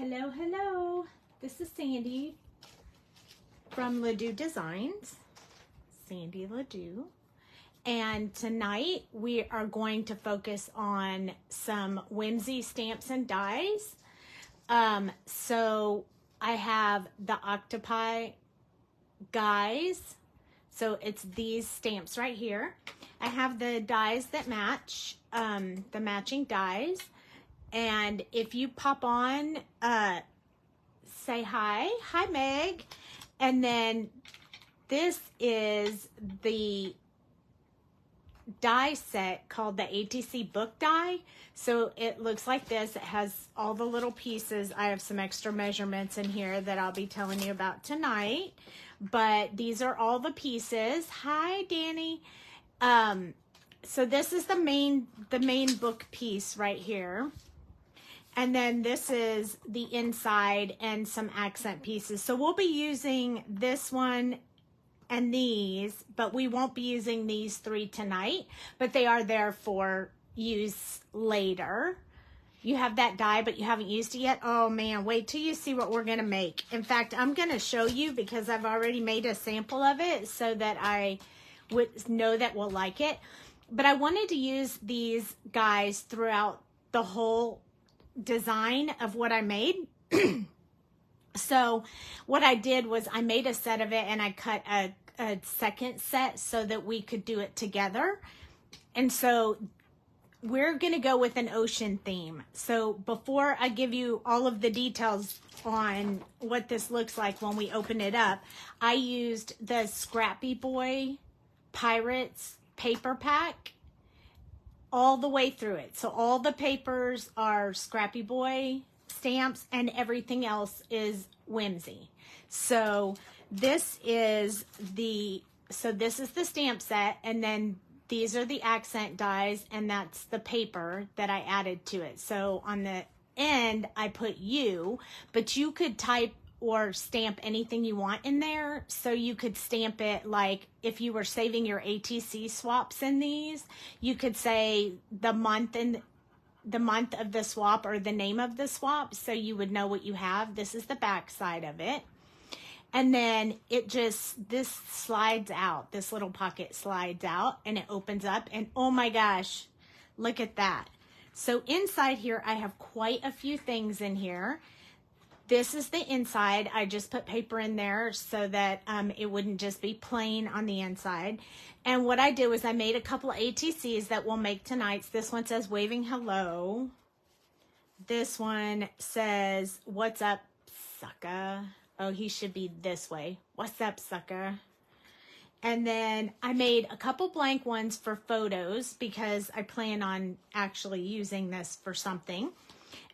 Hello, hello. This is Sandy from Ledoux Designs. Sandy Ledoux. And tonight we are going to focus on some Whimsy stamps and dies. So I have the Octopi Guys. So it's these stamps right here. I have the dies that match, the matching dies. And if you pop on, say hi. Hi, Meg. And then this is the die set called the ATC Book Die. So it looks like this. It has all the little pieces. I have some extra measurements in here that I'll be telling you about tonight. But these are all the pieces. Hi, Danny. So this is the main book piece right here. And then this is the inside and some accent pieces. So we'll be using this one and these, but we won't be using these three tonight, but they are there for use later. You have that die, but you haven't used it yet. Oh man, wait till you see what we're gonna make. In fact, I'm gonna show you because I've already made a sample of it so that I would know that we'll like it. But I wanted to use these guys throughout the whole design of what I made. So what I did was I made a set of it and I cut a second set so that we could do it together. And so we're going to go with an ocean theme. So before I give you all of the details on what this looks like when we open it up, I used the Scrappy Boy Pirates paper pack all the way through it. So all the papers are Scrappy Boy stamps and everything else is Whimsy. So this is the stamp set, and then these are the accent dies, and that's the paper that I added to it. So on the end I put you, but you could type or stamp anything you want in there. So you could stamp it like if you were saving your ATC swaps in these, you could say the month and the month of the swap or the name of the swap, so you would know what you have. This is the back side of it. And then this slides out, this little pocket slides out and it opens up, and oh my gosh, look at that. So inside here, I have quite a few things in here. This is the inside. I just put paper in there so that it wouldn't just be plain on the inside. And what I did was I made a couple of ATCs that we'll make tonight. This one says waving hello. This one says, what's up, sucker? Oh, he should be this way. What's up, sucker? And then I made a couple blank ones for photos because I plan on actually using this for something.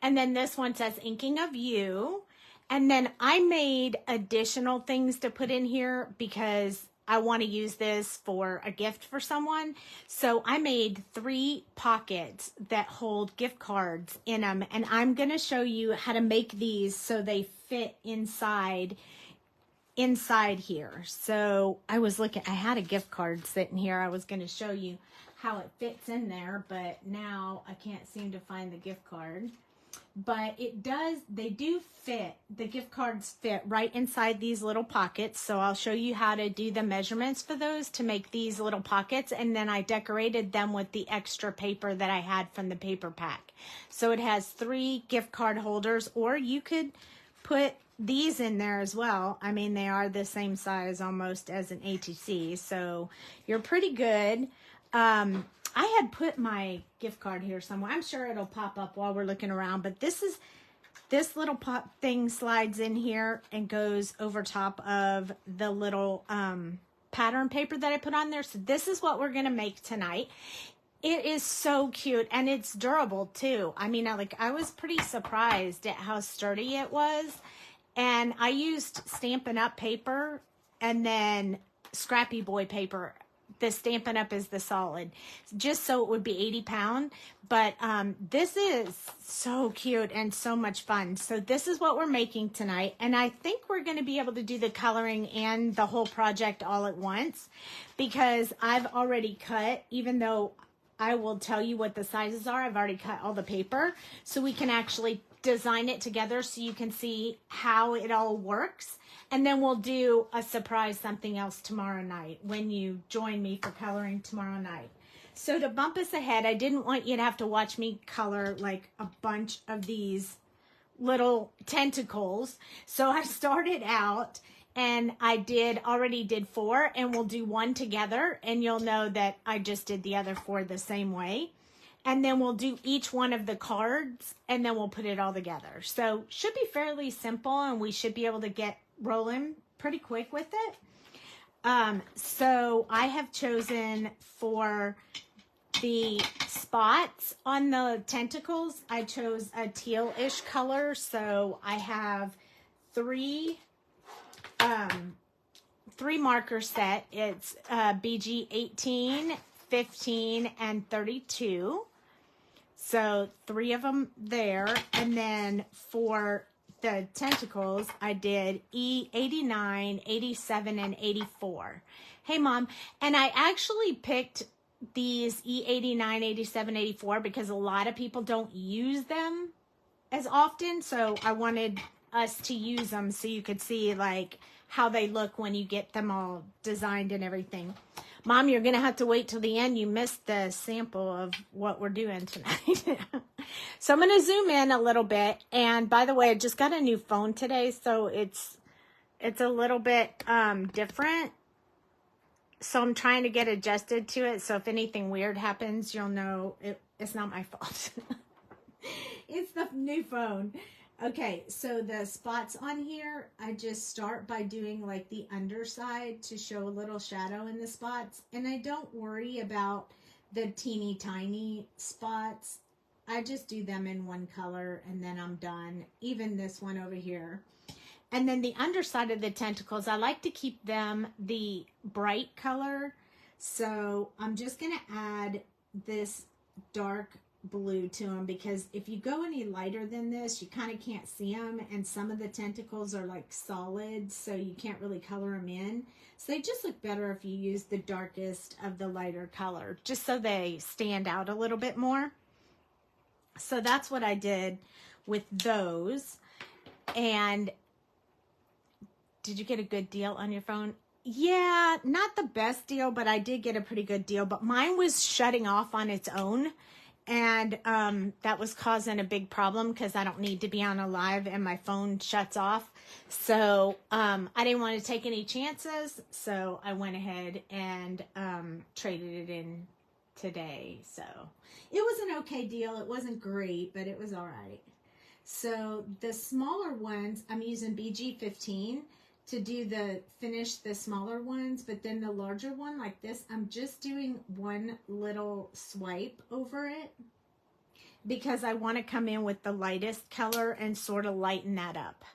And then this one says inking of you. And then I made additional things to put in here because I want to use this for a gift for someone. So I made 3 pockets that hold gift cards in them. And I'm going to show you how to make these so they fit inside here. So I was looking, I had a gift card sitting here. I was going to show you how it fits in there, but now I can't seem to find the gift card. But it does, they do fit, the gift cards fit right inside these little pockets. So I'll show you how to do the measurements for those to make these little pockets. And then I decorated them with the extra paper that I had from the paper pack. So it has 3 gift card holders, or you could put these in there as well. I mean, they are the same size almost as an ATC. So you're pretty good. I had put my gift card here somewhere. I'm sure it'll pop up while we're looking around, but this little pop thing slides in here and goes over top of the little pattern paper that I put on there. So this is what we're going to make tonight. It is so cute and it's durable too. I mean, I was pretty surprised at how sturdy it was. And I used Stampin' Up paper and then Scrappy Boy paper. The Stampin' Up is the solid, just so it would be 80 pound. But this is so cute and so much fun. So this is what we're making tonight. And I think we're going to be able to do the coloring and the whole project all at once because I've already cut, even though I will tell you what the sizes are. I've already cut all the paper so we can actually design it together so you can see how it all works. And then we'll do a surprise something else tomorrow night when you join me for coloring tomorrow night. So to bump us ahead, I didn't want you to have to watch me color like a bunch of these little tentacles. So I started out and I already did 4, and we'll do 1 together, and you'll know that I just did the other 4 the same way. And then we'll do each one of the cards, and then we'll put it all together. So should be fairly simple, and we should be able to get rolling pretty quick with it. So I have chosen for the spots on the tentacles, I chose a teal-ish color. So I have 3 marker set. It's BG18, 15, and 32. So 3 of them there. And then for the tentacles, I did E89, 87, and 84. Hey, Mom. And I actually picked these E89, 87, 84 because a lot of people don't use them as often. So I wanted us to use them so you could see like how they look when you get them all designed and everything. Mom, you're going to have to wait till the end. You missed the sample of what we're doing tonight. So I'm going to zoom in a little bit. And by the way, I just got a new phone today, so it's a little bit different. So I'm trying to get adjusted to it. So if anything weird happens, you'll know it's not my fault. It's the new phone. Okay, so the spots on here, I just start by doing like the underside to show a little shadow in the spots. And I don't worry about the teeny tiny spots. I just do them in one color and then I'm done. Even this one over here. And then the underside of the tentacles, I like to keep them the bright color. So I'm just going to add this dark blue to them, because if you go any lighter than this, you kind of can't see them, and some of the tentacles are like solid, so you can't really color them in. So they just look better if you use the darkest of the lighter color, just so they stand out a little bit more. So that's what I did with those. And did you get a good deal on your phone? Yeah, not the best deal, but I did get a pretty good deal. But mine was shutting off on its own. And that was causing a big problem because I don't need to be on a live and my phone shuts off. So I didn't want to take any chances. So I went ahead and traded it in today. So it was an okay deal. It wasn't great, but it was all right. So the smaller ones, I'm using BG15 to finish the smaller ones, but then the larger one like this, I'm just doing one little swipe over it because I want to come in with the lightest color and sort of lighten that up.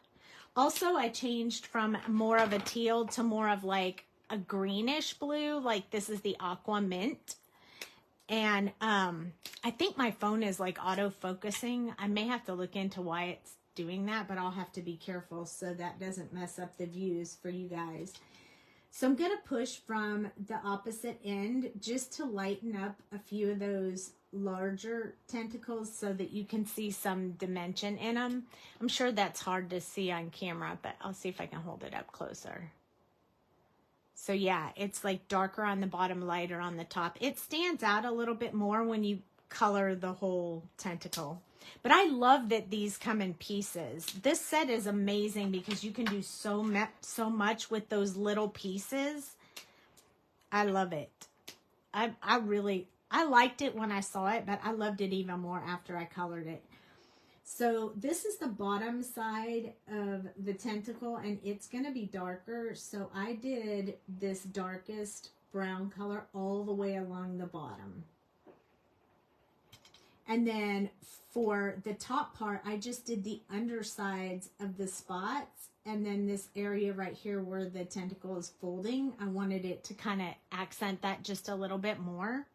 Also, I changed from more of a teal to more of like a greenish blue, like this is the aqua mint. And I think my phone is like auto-focusing. I may have to look into why it's doing that, but I'll have to be careful so that doesn't mess up the views for you guys. So I'm going to push from the opposite end just to lighten up a few of those larger tentacles so that you can see some dimension in them. I'm sure that's hard to see on camera, but I'll see if I can hold it up closer. So yeah, it's like darker on the bottom, lighter on the top. It stands out a little bit more when you color the whole tentacle. But I love that these come in pieces. This set is amazing because you can do so much with those little pieces. I love it. I liked it when I saw it, but I loved it even more after I colored it. So this is the bottom side of the tentacle, and it's going to be darker. So I did this darkest brown color all the way along the bottom. And then for the top part, I just did the undersides of the spots. And then this area right here where the tentacle is folding, I wanted it to kind of accent that just a little bit more.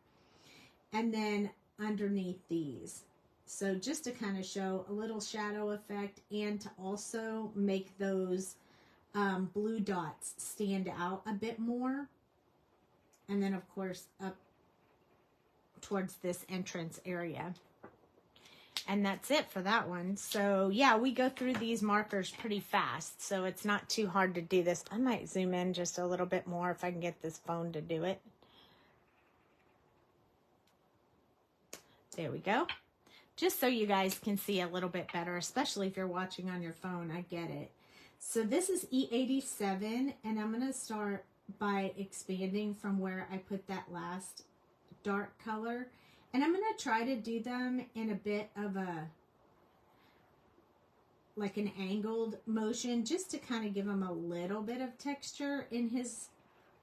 And then underneath these. So just to kind of show a little shadow effect and to also make those blue dots stand out a bit more. And then of course up towards this entrance area. And that's it for that one. So yeah, we go through these markers pretty fast, so it's not too hard to do this. I might zoom in just a little bit more if I can get this phone to do it. There we go. Just so you guys can see a little bit better, especially if you're watching on your phone. I get it. So this is E87, and I'm going to start by expanding from where I put that last dark color. And I'm going to try to do them in a bit of a, like an angled motion, just to kind of give him a little bit of texture in his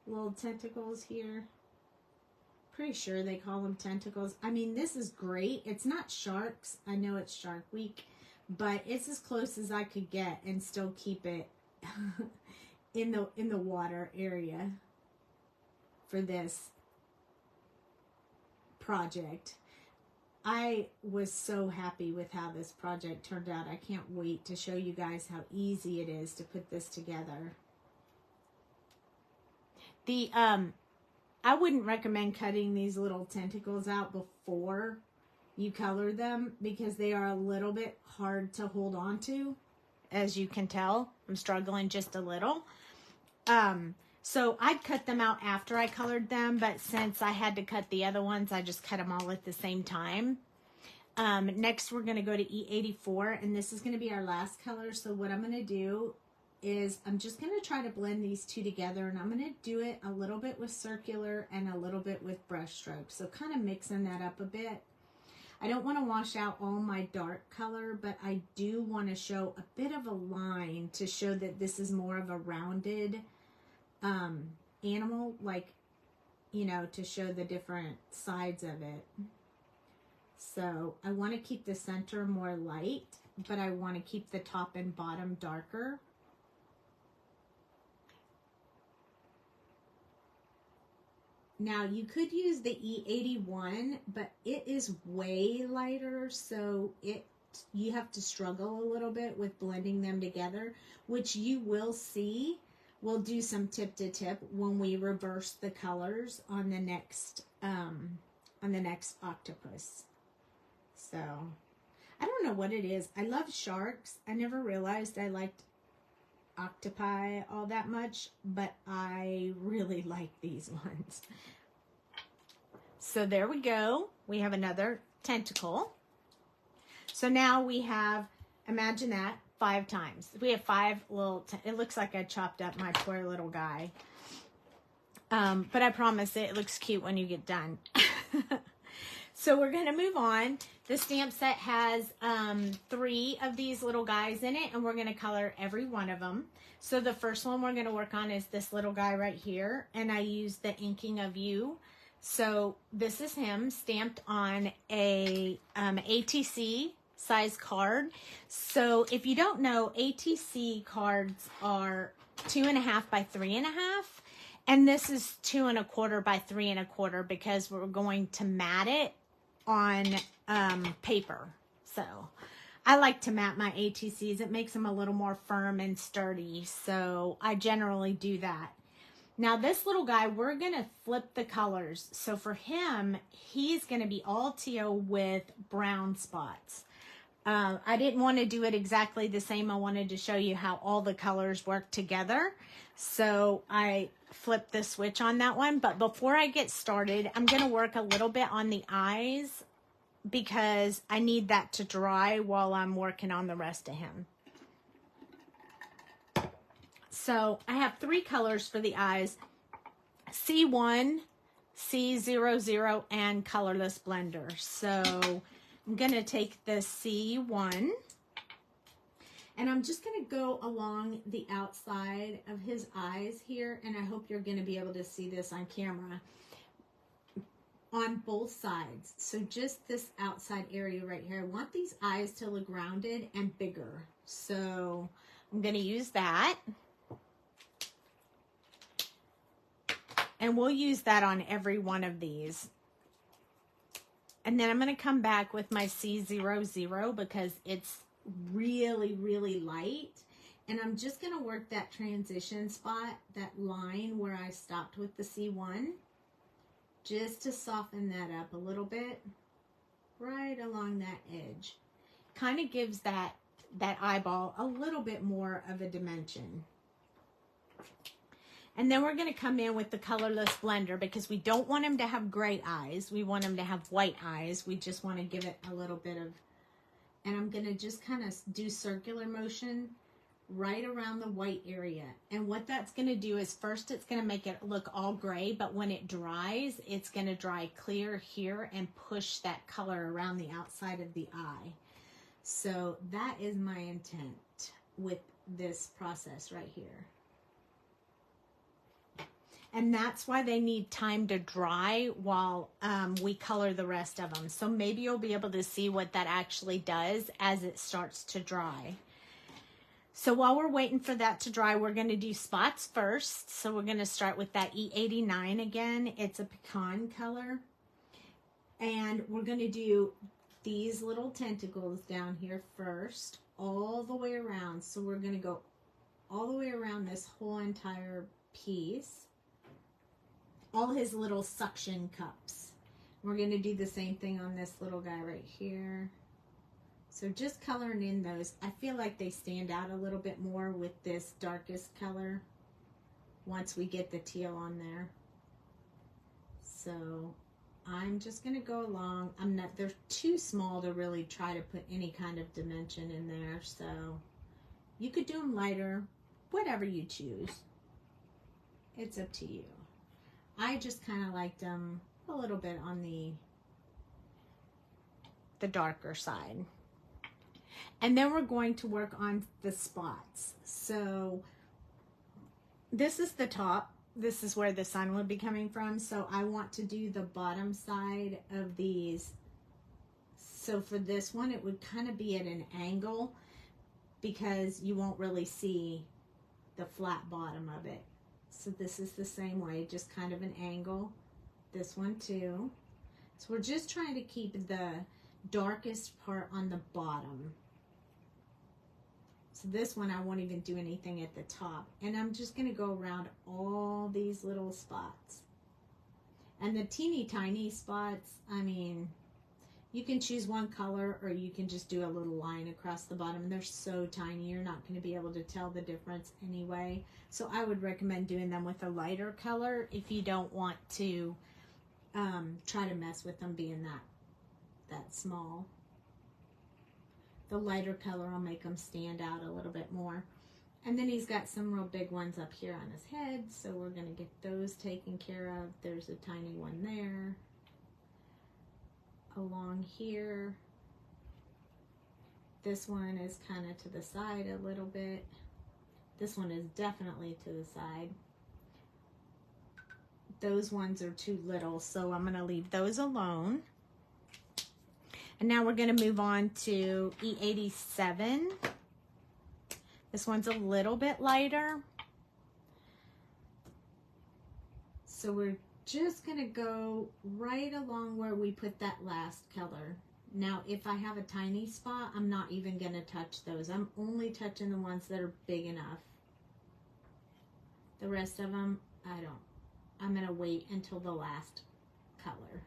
little tentacles here. Pretty sure they call them tentacles. I mean, this is great. It's not sharks. I know it's Shark Week, but it's as close as I could get and still keep it in the water area for this project. I was so happy with how this project turned out. I can't wait to show you guys how easy it is to put this together. The I wouldn't recommend cutting these little tentacles out before you color them, because they are a little bit hard to hold on to. As you can tell, I'm struggling just a little. So I'd cut them out after I colored them, but since I had to cut the other ones, I just cut them all at the same time. Next, we're going to go to E84, and this is going to be our last color. So what I'm going to do is I'm just going to try to blend these two together, and I'm going to do it a little bit with circular and a little bit with brush strokes. So kind of mixing that up a bit. I don't want to wash out all my dark color, but I do want to show a bit of a line to show that this is more of a rounded animal, like, you know, to show the different sides of it. So I want to keep the center more light, but I want to keep the top and bottom darker. Now you could use the E81, but it is way lighter, so you have to struggle a little bit with blending them together, which you will see. We'll do some tip to tip when we reverse the colors on the next octopus. So I don't know what it is. I love sharks. I never realized I liked octopi all that much, but I really like these ones. So there we go. We have another tentacle. So now we have, imagine that, 5 times. We have 5 little, it looks like I chopped up my poor little guy. But I promise it looks cute when you get done. So we're going to move on. The stamp set has 3 of these little guys in it, and we're going to color every one of them. So the first one we're going to work on is this little guy right here, and I used the Inking of You. So this is him stamped on a ATC size card. So if you don't know, ATC cards are 2.5 by 3.5, and this is 2 1/4 by 3 1/4 because we're going to mat it on paper. So I like to mat my ATCs. It makes them a little more firm and sturdy, so I generally do that. Now this little guy, we're going to flip the colors. So for him, he's going to be all teal with brown spots. I didn't want to do it exactly the same. I wanted to show you how all the colors work together. So I flipped the switch on that one. But before I get started, I'm going to work a little bit on the eyes because I need that to dry while I'm working on the rest of him. So I have 3 colors for the eyes: C1, C00, and colorless blender. So I'm going to take the C1, and I'm just going to go along the outside of his eyes here, and I hope you're going to be able to see this on camera, on both sides. So just this outside area right here. I want these eyes to look rounded and bigger. So I'm going to use that. And we'll use that on every one of these. And then I'm going to come back with my C00 because it's really, really light. And I'm just going to work that transition spot, that line where I stopped with the C1, just to soften that up a little bit, right along that edge. kind of gives that eyeball a little bit more of a dimension. And then we're going to come in with the colorless blender because we don't want him to have gray eyes. We want him to have white eyes. We just want to give it a little bit of, and I'm going to just kind of do circular motion right around the white area. And what that's going to do is first it's going to make it look all gray, but when it dries, it's going to dry clear here and push that color around the outside of the eye. So that is my intent with this process right here. And that's why they need time to dry while we color the rest of them. So maybe you'll be able to see what that actually does as it starts to dry. So while we're waiting for that to dry, we're going to do spots first. So we're going to start with that E89 again. It's a pecan color. And we're going to do these little tentacles down here first, all the way around. So we're going to go all the way around this whole entire piece. All his little suction cups. We're going to do the same thing on this little guy right here. So just coloring in those. I feel like they stand out a little bit more with this darkest color once we get the teal on there. So I'm just going to go along. They're too small to really try to put any kind of dimension in there. So you could do them lighter, whatever you choose. It's up to you. I just kind of liked them a little bit on the darker side. And then we're going to work on the spots. So this is the top. This is where the sun would be coming from. So I want to do the bottom side of these. So for this one, it would kind of be at an angle because you won't really see the flat bottom of it. So this is the same way, just kind of an angle. This one too. So we're just trying to keep the darkest part on the bottom. So this one I won't even do anything at the top. And I'm just going to go around all these little spots. And the teeny tiny spots, I mean, you can choose one color or you can just do a little line across the bottom. They're so tiny, you're not going to be able to tell the difference anyway. So I would recommend doing them with a lighter color if you don't want to try to mess with them being that small. The lighter color will make them stand out a little bit more. And then he's got some real big ones up here on his head, so we're going to get those taken care of. There's a tiny one there. Along here, this one is kind of to the side a little bit. This one is definitely to the side. Those ones are too little, so I'm going to leave those alone. And now we're going to move on to E87. This one's a little bit lighter. So we're just going to go right along where we put that last color. Now, if I have a tiny spot, I'm not even going to touch those. I'm only touching the ones that are big enough. The rest of them, I don't. I'm going to wait until the last color.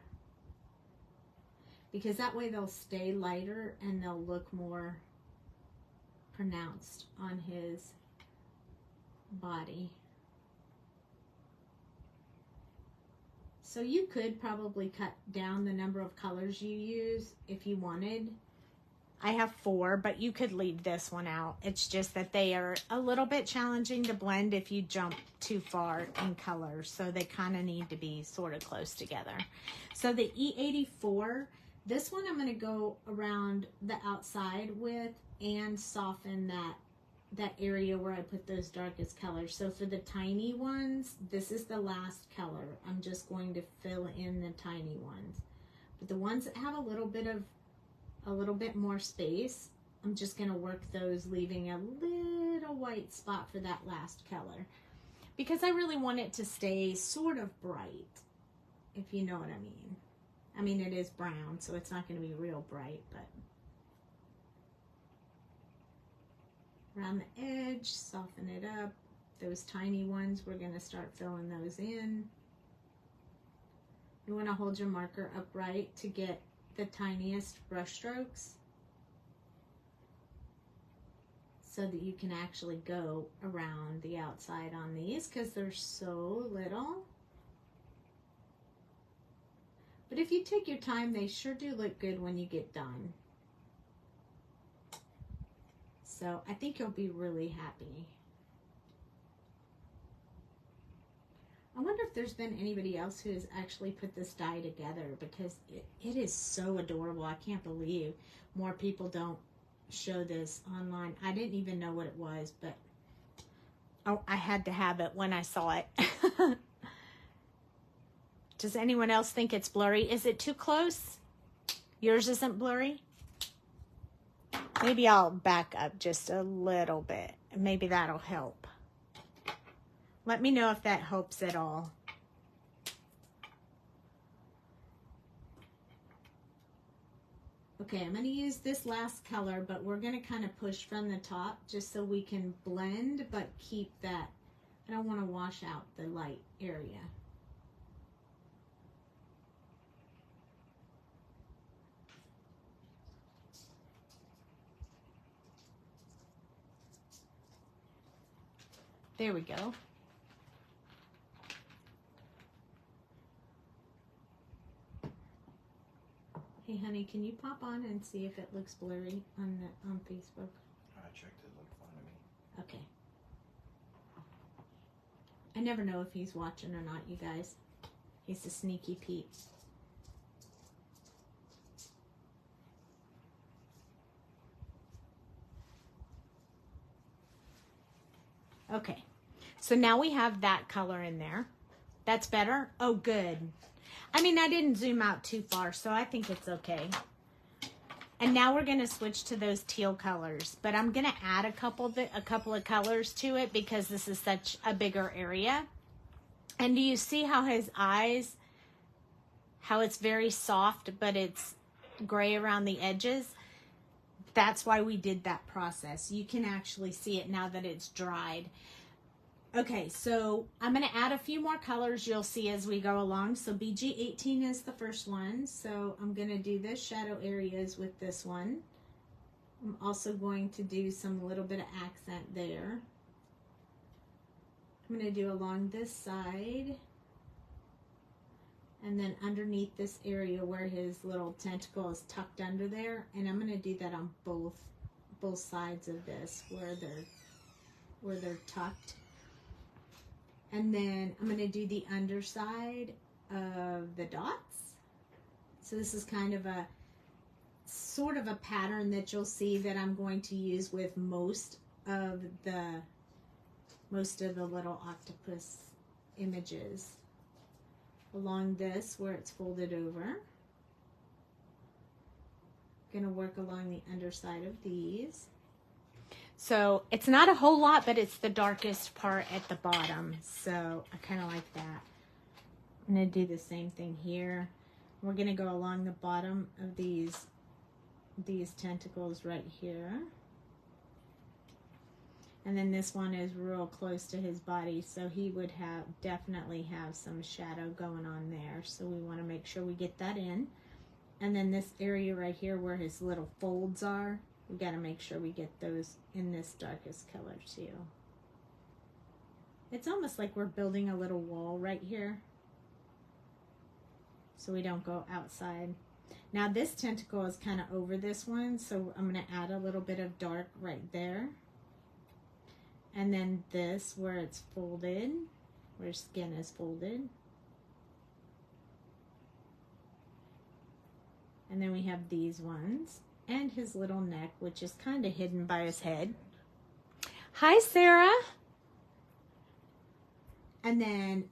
Because that way they'll stay lighter and they'll look more pronounced on his body. So you could probably cut down the number of colors you use if you wanted. I have 4, but you could leave this one out. It's just that they are a little bit challenging to blend if you jump too far in color. So they kind of need to be sort of close together. So the E84, this one I'm going to go around the outside with and soften that area where I put those darkest colors. So for the tiny ones, this is the last color. I'm just going to fill in the tiny ones. But the ones that have a little bit more space, I'm just going to work those, leaving a little white spot for that last color. Because I really want it to stay sort of bright, if you know what I mean. I mean, it is brown, so it's not going to be real bright, but around the edge, soften it up. Those tiny ones, we're going to start filling those in. You want to hold your marker upright to get the tiniest brush strokes. so that you can actually go around the outside on these because they're so little. But if you take your time, they sure do look good when you get done. So I think you'll be really happy. I wonder if there's been anybody else who has actually put this die together, because it is so adorable. I can't believe more people don't show this online. I didn't even know what it was, but oh, I had to have it when I saw it. Does anyone else think it's blurry? Is it too close? Yours isn't blurry? Maybe I'll back up just a little bit. Maybe that'll help. Let me know if that helps at all. Okay, I'm going to use this last color, but we're going to kind of push from the top just so we can blend, but keep that. I don't want to wash out the light area. There we go. Hey, honey, can you pop on and see if it looks blurry on Facebook? I checked, it looked fine to me. Okay. I never know if he's watching or not, you guys. He's a sneaky Pete. Okay, so now we have that color in there. That's better? Oh, good. I mean, I didn't zoom out too far, so I think it's okay. And now we're going to switch to those teal colors, but I'm going to add a couple of colors to it because this is such a bigger area. And do you see how his eyes, how it's very soft, but it's gray around the edges? That's why we did that process. You can actually see it now that it's dried. Okay, so I'm going to add a few more colors you'll see as we go along. So BG18 is the first one. So I'm going to do the shadow areas with this one. I'm also going to do some little bit of accent there. I'm going to do along this side. And then underneath this area where his little tentacle is tucked under there. And I'm going to do that on both sides of this where they're tucked. And then I'm going to do the underside of the dots. So this is kind of a sort of a pattern that you'll see that I'm going to use with most of the little octopus images. Along this where it's folded over. Gonna work along the underside of these. So it's not a whole lot, but it's the darkest part at the bottom. So I kind of like that. I'm gonna do the same thing here. We're gonna go along the bottom of these tentacles right here. And then this one is real close to his body, so he would definitely have some shadow going on there. So we want to make sure we get that in. And then this area right here where his little folds are, we got to make sure we get those in this darkest color too. It's almost like we're building a little wall right here, so we don't go outside. Now this tentacle is kind of over this one, so I'm going to add a little bit of dark right there. And then this where it's folded, where skin is folded. And then we have these ones. And his little neck, which is kind of hidden by his head. Hi, Sarah. And then,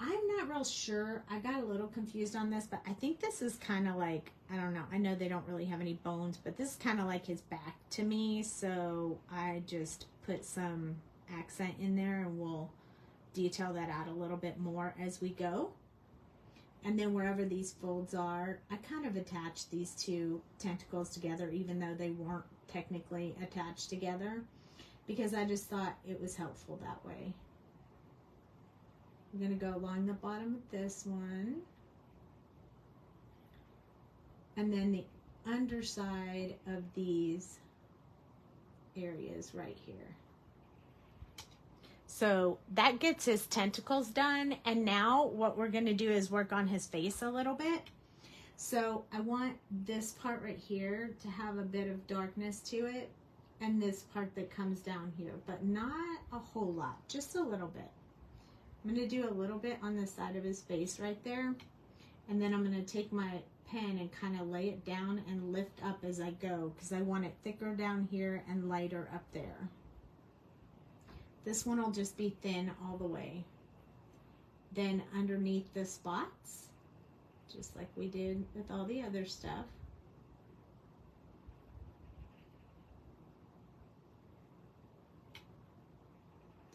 I'm not real sure. I got a little confused on this, but I think this is kind of like, I don't know. I know they don't really have any bones, but this is kind of like his back to me. So I just put some accent in there and we'll detail that out a little bit more as we go. And then wherever these folds are, I kind of attached these two tentacles together, even though they weren't technically attached together, because I just thought it was helpful that way. I'm going to go along the bottom of this one. And then the underside of these areas right here. So that gets his tentacles done. And now what we're going to do is work on his face a little bit. So I want this part right here to have a bit of darkness to it. And this part that comes down here, but not a whole lot, just a little bit. I'm going to do a little bit on the side of his face right there. And then I'm going to take my pen and kind of lay it down and lift up as I go, because I want it thicker down here and lighter up there. This one will just be thin all the way. Then underneath the spots, just like we did with all the other stuff.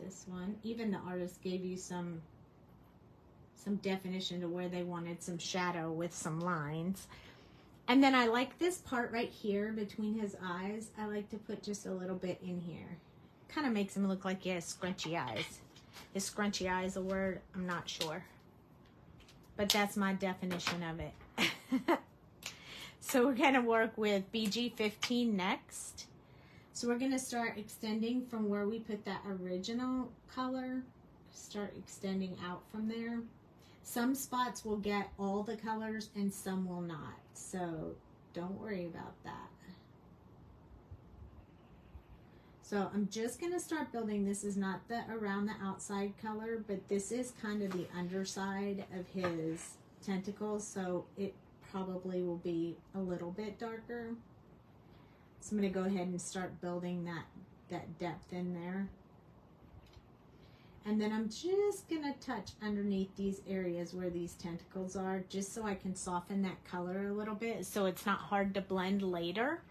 This one, even the artist gave you some definition to where they wanted some shadow with some lines. And then I like this part right here between his eyes. I like to put just a little bit in here. Kind of makes him look like he has scrunchy eyes. Is scrunchy eyes a word? I'm not sure. But that's my definition of it. So we're going to work with BG15 next. So we're going to start extending from where we put that original color. Start extending out from there. Some spots will get all the colors and some will not. So don't worry about that. So I'm just going to start building. This is not the around the outside color, but this is kind of the underside of his tentacles. So it probably will be a little bit darker. So I'm going to go ahead and start building that depth in there. And then I'm just going to touch underneath these areas where these tentacles are, just so I can soften that color a little bit so it's not hard to blend later.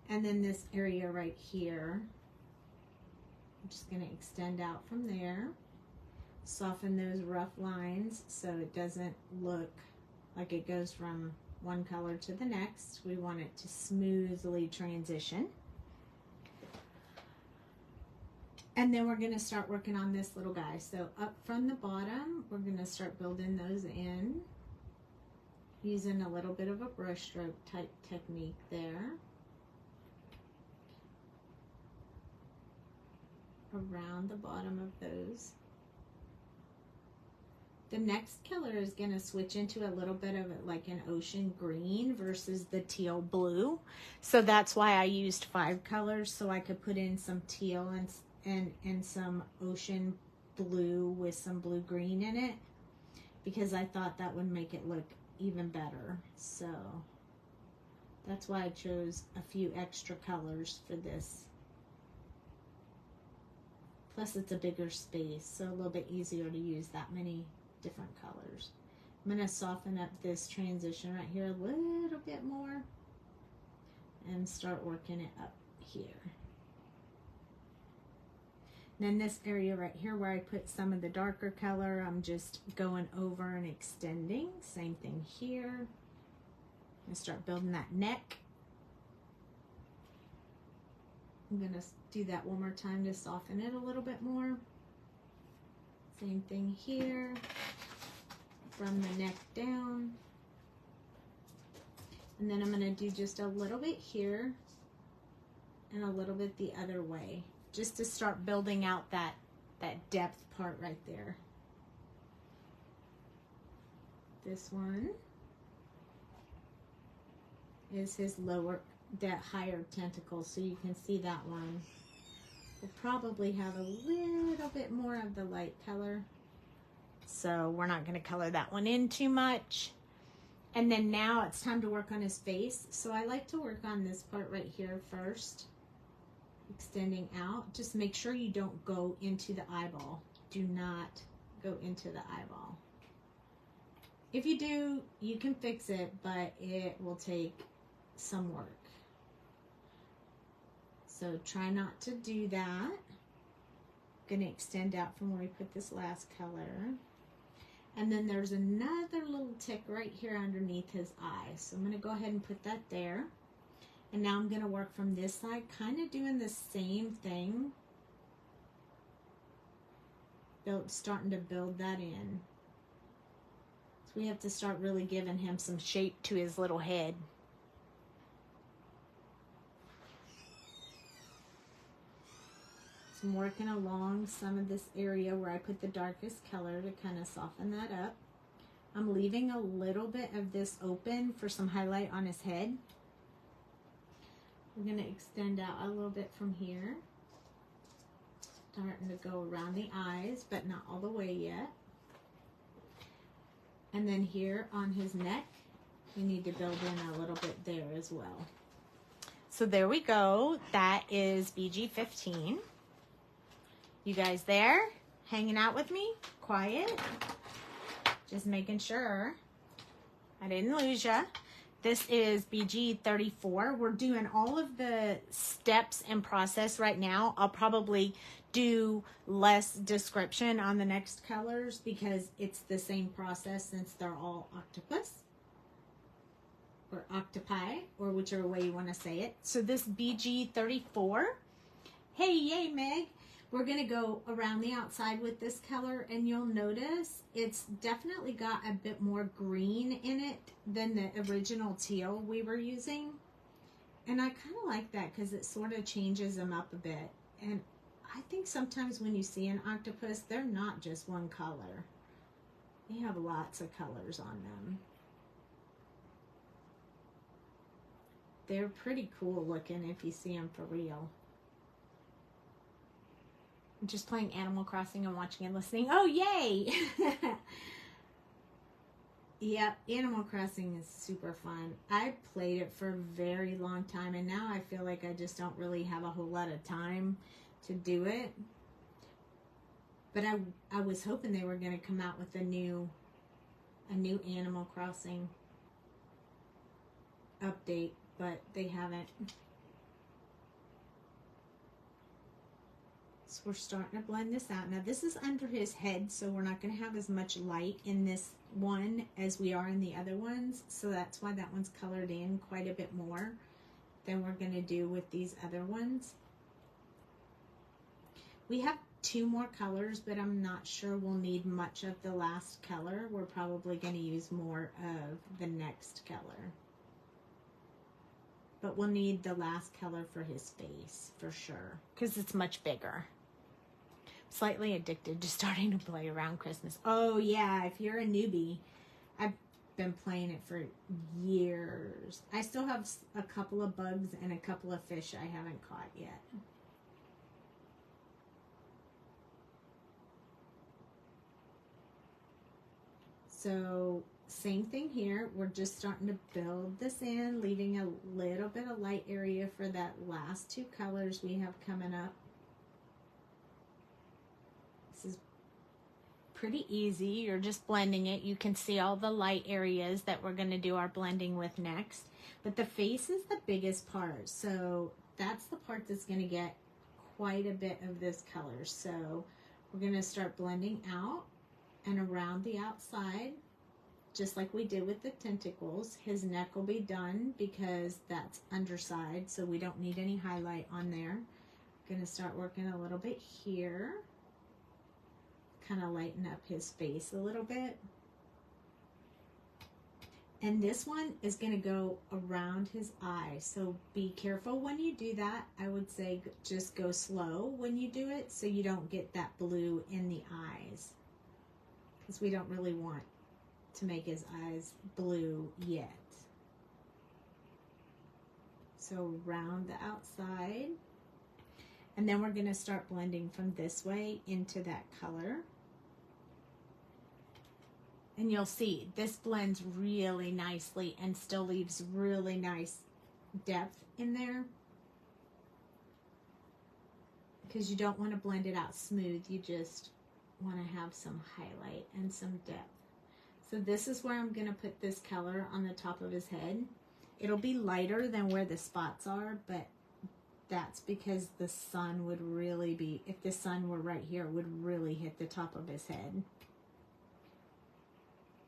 And then this area right here, I'm just going to extend out from there. Soften those rough lines so it doesn't look like it goes from one color to the next. We want it to smoothly transition. And then we're going to start working on this little guy. So up from the bottom, we're going to start building those in using a little bit of a brush stroke type technique there. Around the bottom of those. The next color is going to switch into a little bit of like an ocean green versus the teal blue. So that's why I used 5 colors, so I could put in some teal and some ocean blue with some blue green in it, because I thought that would make it look even better. So that's why I chose a few extra colors for this. Plus it's a bigger space, so a little bit easier to use that many different colors. I'm going to soften up this transition right here a little bit more and start working it up here. Then this area right here where I put some of the darker color, I'm just going over and extending. Same thing here. I'm going to start building that neck. I'm going to do that one more time to soften it a little bit more. Same thing here, from the neck down. And then I'm going to do just a little bit here and a little bit the other way, just to start building out that depth part right there. This one is his that higher tentacle, so you can see that one. We'll probably have a little bit more of the light color, so we're not going to color that one in too much. And then now it's time to work on his face. So I like to work on this part right here first, extending out. Just make sure you don't go into the eyeball. Do not go into the eyeball. If you do, you can fix it, but it will take some work. So try not to do that. I'm going to extend out from where we put this last color. And then there's another little tick right here underneath his eye. So I'm going to go ahead and put that there. And now I'm going to work from this side, kind of doing the same thing. Starting to build that in. So we have to start really giving him some shape to his little head. just working along some of this area where I put the darkest color to kind of soften that up. I'm leaving a little bit of this open for some highlight on his head. We're going to extend out a little bit from here. Starting to go around the eyes, but not all the way yet. And then here on his neck, we need to build in a little bit there as well. So there we go. That is BG15. You guys there? Hanging out with me? Quiet? Just making sure I didn't lose ya. This is BG34. We're doing all of the steps and process right now. I'll probably do less description on the next colors because it's the same process since they're all octopus or octopi or whichever way you want to say it. So this BG34, hey, yay, Meg. We're going to go around the outside with this color, and you'll notice it's definitely got a bit more green in it than the original teal we were using. And I kind of like that because it sort of changes them up a bit. And I think sometimes when you see an octopus, they're not just one color. They have lots of colors on them. They're pretty cool looking if you see them for real. Just playing Animal Crossing and watching and listening. Oh, yay! Yep, Animal Crossing is super fun. I played it for a very long time, and now I feel like I just don't really have a whole lot of time to do it. But I was hoping they were going to come out with a new Animal Crossing update, but they haven't. So we're starting to blend this out. Now this is under his head, so we're not going to have as much light in this one as we are in the other ones. So that's why that one's colored in quite a bit more than we're going to do with these other ones. We have 2 more colors, but I'm not sure we'll need much of the last color. We're probably going to use more of the next color. But we'll need the last color for his face for sure, because it's much bigger. Slightly addicted to starting to play around Christmas. Oh yeah, if you're a newbie, I've been playing it for years. I still have a couple of bugs and a couple of fish I haven't caught yet. So same thing here. We're just starting to build this in, leaving a little bit of light area for that last 2 colors we have coming up. This is pretty easy. You're just blending it. You can see all the light areas that we're going to do our blending with next. But the face is the biggest part. So that's the part that's going to get quite a bit of this color. So we're going to start blending out and around the outside, just like we did with the tentacles. His neck will be done because that's underside, so we don't need any highlight on there. Going to start working a little bit here, kind of lighten up his face a little bit. And this one is going to go around his eye, so be careful when you do that. I would say just go slow when you do it so you don't get that blue in the eyes, because we don't really want to make his eyes blue yet. So round the outside, and then we're going to start blending from this way into that color. And you'll see this blends really nicely and still leaves really nice depth in there, because you don't want to blend it out smooth. You just want to have some highlight and some depth. So this is where I'm going to put this color on the top of his head. It'll be lighter than where the spots are, but that's because the sun would really be, if the sun were right here, it would really hit the top of his head.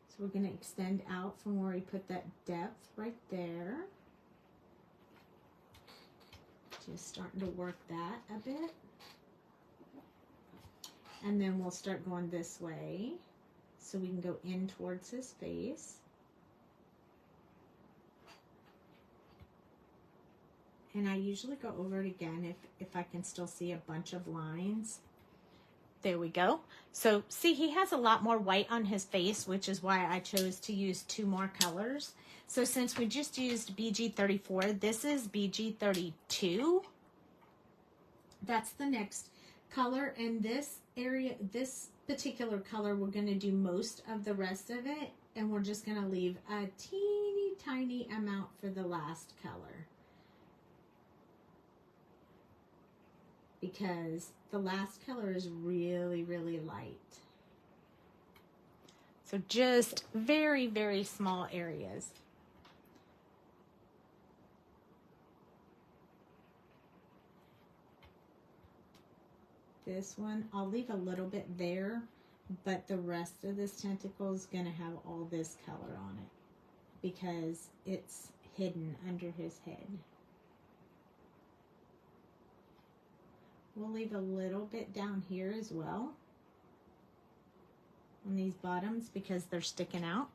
So we're going to extend out from where we put that depth right there. Just starting to work that a bit. And then we'll start going this way so we can go in towards his face. And I usually go over it again if I can still see a bunch of lines. There we go. So see, he has a lot more white on his face, which is why I chose to use 2 more colors. So since we just used BG34, this is BG32. That's the next color. And this area, this particular color, we're going to do most of the rest of it. And we're just going to leave a teeny tiny amount for the last color. Because the last color is really, really light. So just very, very small areas. This one, I'll leave a little bit there, but the rest of this tentacle is going to have all this color on it because it's hidden under his head. We'll leave a little bit down here as well on these bottoms because they're sticking out.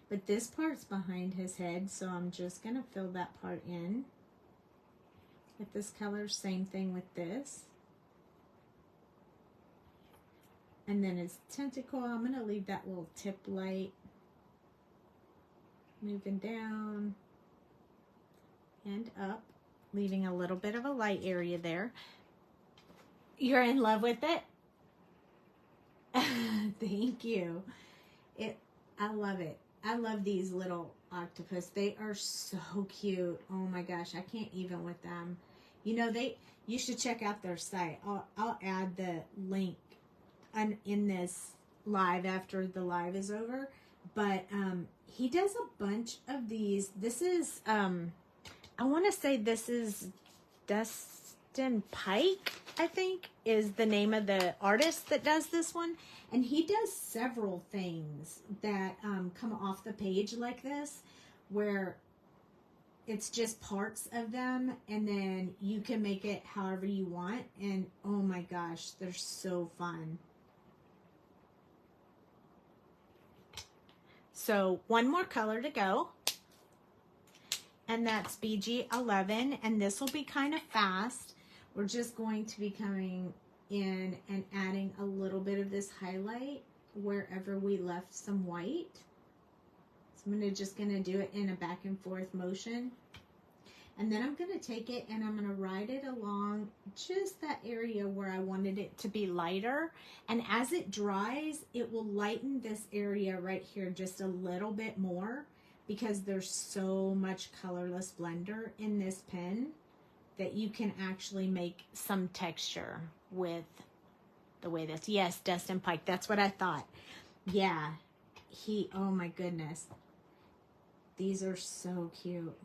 But this part's behind his head, so I'm just going to fill that part in with this color. Same thing with this. And then his tentacle, I'm going to leave that little tip light moving down and up, leaving a little bit of a light area there. You're in love with it? Thank you. I love it. I love these little octopus. They are so cute. Oh my gosh, I can't even with them. You know, you should check out their site. I'll add the link in this live after the live is over. But he does a bunch of these. This is I want to say this is Dustin Pike, I think, is the name of the artist that does this one. And he does several things that come off the page like this, where it's just parts of them, and then you can make it however you want. And oh my gosh, they're so fun. So one more color to go. And that's BG11, and this will be kind of fast. We're just going to be coming in and adding a little bit of this highlight wherever we left some white. So I'm just going to do it in a back and forth motion. And then I'm going to take it and I'm going to ride it along just that area where I wanted it to be lighter. And as it dries, it will lighten this area right here just a little bit more, because there's so much colorless blender in this pen that you can actually make some texture with the way this. Yes, Dustin Pike, that's what I thought. Yeah, oh my goodness. These are so cute.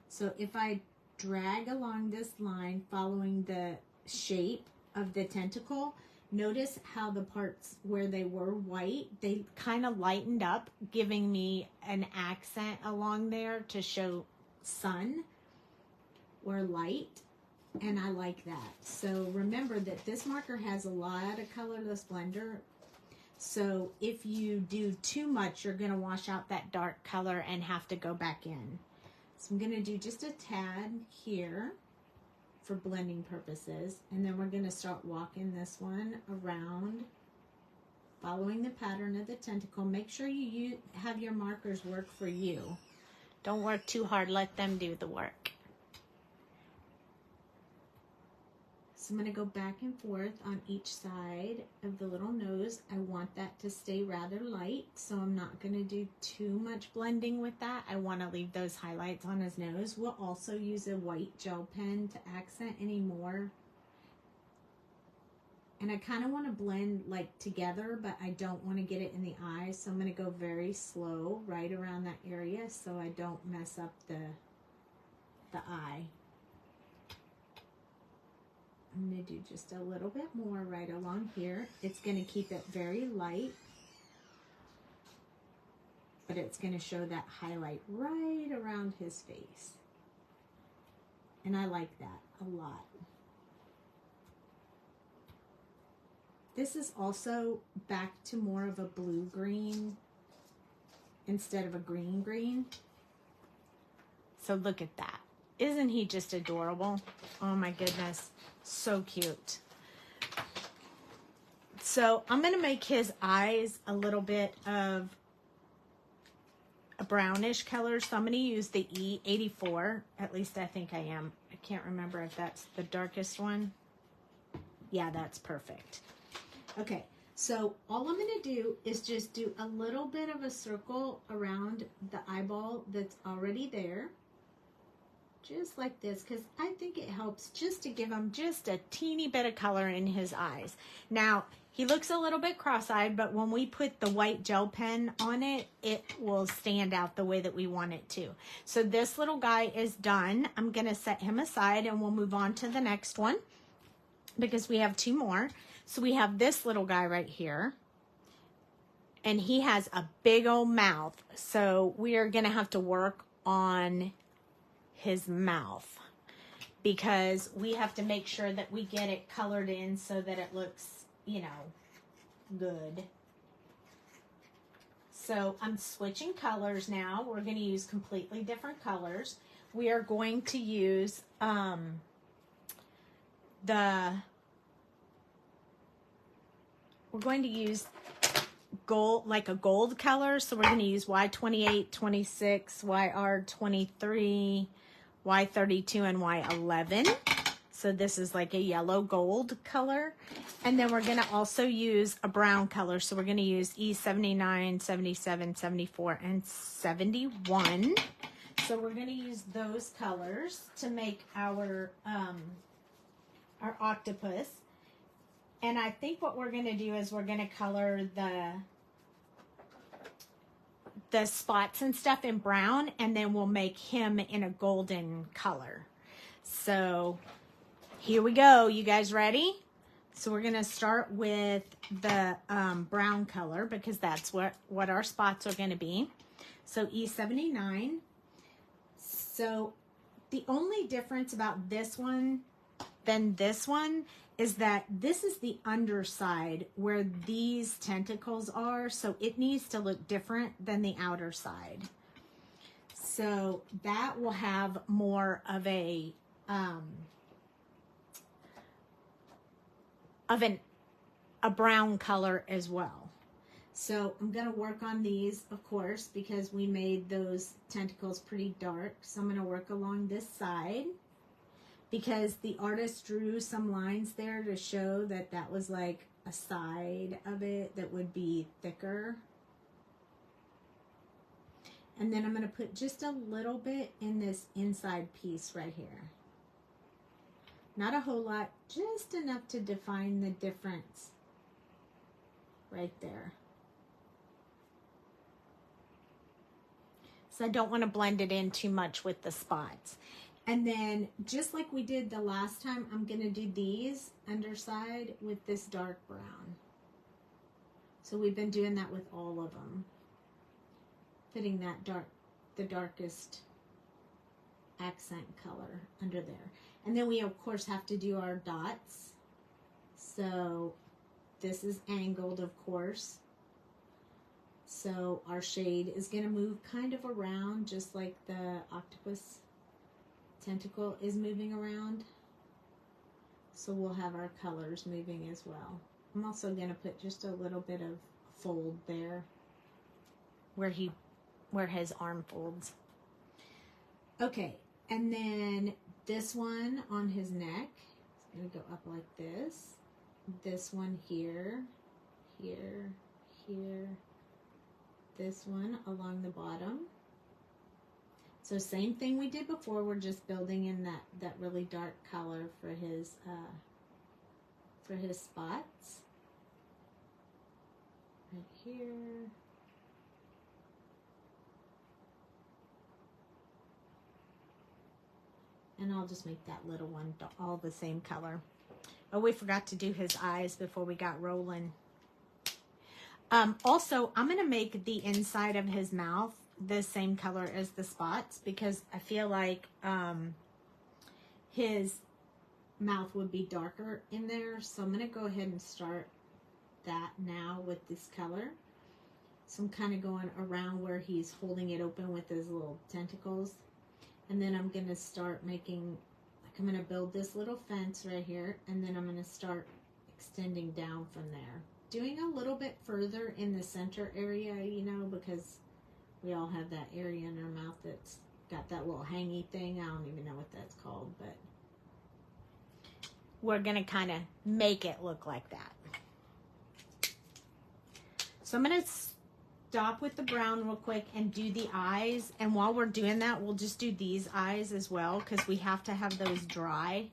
So if I drag along this line following the shape of the tentacle, notice how the parts where they were white, they kind of lightened up, giving me an accent along there to show sun or light, and I like that. So remember that this marker has a lot of colorless blender, so if you do too much, you're going to wash out that dark color and have to go back in. So I'm going to do just a tad here for blending purposes, and then we're going to start walking this one around, following the pattern of the tentacle. Make sure you have your markers work for you. Don't work too hard, let them do the work. So I'm going to go back and forth on each side of the little nose. I want that to stay rather light, so I'm not going to do too much blending with that. I want to leave those highlights on his nose. We'll also use a white gel pen to accent any more. And I kind of want to blend like together, but I don't want to get it in the eyes, so I'm going to go very slow right around that area so I don't mess up the eye. I'm going to do just a little bit more right along here. It's going to keep it very light, but it's going to show that highlight right around his face. And I like that a lot. This is also back to more of a blue-green instead of a green-green. So look at that. Isn't he just adorable? Oh my goodness. So cute. So I'm going to make his eyes a little bit of a brownish color. So I'm going to use the E84. At least I think I am. I can't remember if that's the darkest one. Yeah, that's perfect. Okay, so all I'm going to do is just do a little bit of a circle around the eyeball that's already there. Just like this, because I think it helps just to give him just a teeny bit of color in his eyes. Now, he looks a little bit cross-eyed, but when we put the white gel pen on it, it will stand out the way that we want it to. So this little guy is done. I'm going to set him aside and we'll move on to the next one because we have two more. So we have this little guy right here. And he has a big old mouth. So we are going to have to work on his mouth because we have to make sure that we get it colored in so that it looks, you know, good. So I'm switching colors now. We're going to use completely different colors. We are going to use gold, like a gold color. So we're going to use Y28, 26, YR23, Y32, and Y11. So this is like a yellow gold color. And then we're going to also use a brown color. So we're going to use E79, 77, 74, and 71. So we're going to use those colors to make our octopus. And I think what we're going to do is we're going to color the spots and stuff in brown, and then we'll make him in a golden color. So here we go. You guys ready? So we're going to start with the brown color because that's what our spots are going to be. So E79. So the only difference about this one than this one is that this is the underside where these tentacles are, so it needs to look different than the outer side. So that will have more of a brown color as well. So I'm going to work on these, of course, because we made those tentacles pretty dark. So I'm going to work along this side, because the artist drew some lines there to show that that was like a side of it that would be thicker. And then I'm going to put just a little bit in this inside piece right here. Not a whole lot, just enough to define the difference right there. So I don't want to blend it in too much with the spots. And then, just like we did the last time, I'm going to do these underside with this dark brown. So we've been doing that with all of them. Putting that the darkest accent color under there. And then we, of course, have to do our dots. So this is angled, of course. So our shade is going to move kind of around, just like the octopus tentacle is moving around. So we'll have our colors moving as well. I'm also going to put just a little bit of fold there where his arm folds. Okay, and then this one on his neck is going to go up like this. This one here, here, here. This one along the bottom. So same thing we did before, we're just building in that really dark color for his spots. Right here. And I'll just make that little one all the same color. Oh, we forgot to do his eyes before we got rolling. Also, I'm going to make the inside of his mouth the same color as the spots because I feel like his mouth would be darker in there. So I'm going to go ahead and start that now with this color. So I'm kind of going around where he's holding it open with his little tentacles. And then I'm going to start making, like I'm going to build this little fence right here, and then I'm going to start extending down from there. Doing a little bit further in the center area, you know, because we all have that area in our mouth that's got that little hangy thing. I don't even know what that's called, but we're going to kind of make it look like that. So I'm going to stop with the brown real quick and do the eyes. And while we're doing that, we'll just do these eyes as well, because we have to have those dry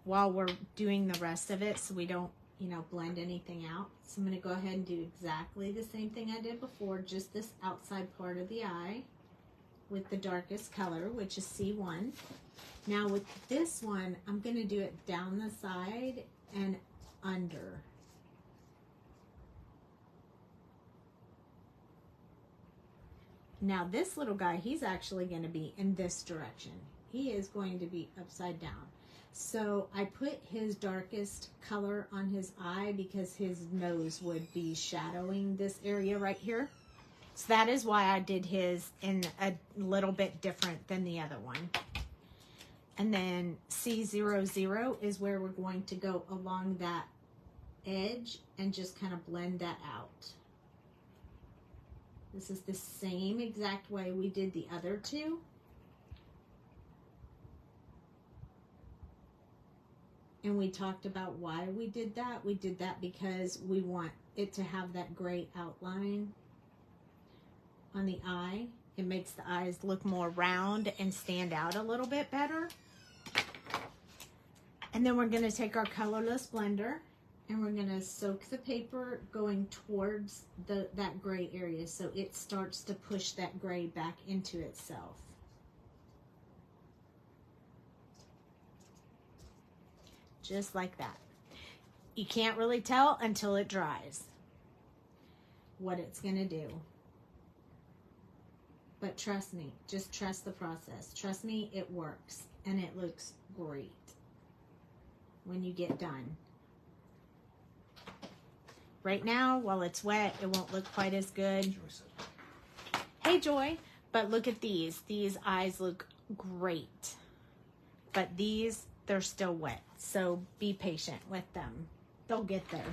while we're doing the rest of it so we don't, you know, blend anything out. So I'm going to go ahead and do exactly the same thing I did before, just this outside part of the eye with the darkest color, which is C1. Now with this one, I'm going to do it down the side and under. Now this little guy, he's actually going to be in this direction. He is going to be upside down. So I put his darkest color on his eye because his nose would be shadowing this area right here. So that is why I did his in a little bit different than the other one. And then C00 is where we're going to go along that edge and just kind of blend that out. This is the same exact way we did the other two. And we talked about why we did that. We did that because we want it to have that gray outline on the eye. It makes the eyes look more round and stand out a little bit better. And then we're going to take our colorless blender and we're going to soak the paper going towards that gray area so it starts to push that gray back into itself. Just like that. You can't really tell until it dries what it's going to do. But trust me, just trust the process. Trust me, it works and it looks great when you get done. Right now, while it's wet, it won't look quite as good. Hey, Joy. But look at these. These eyes look great. But these, they're still wet. So be patient with them. They'll get there.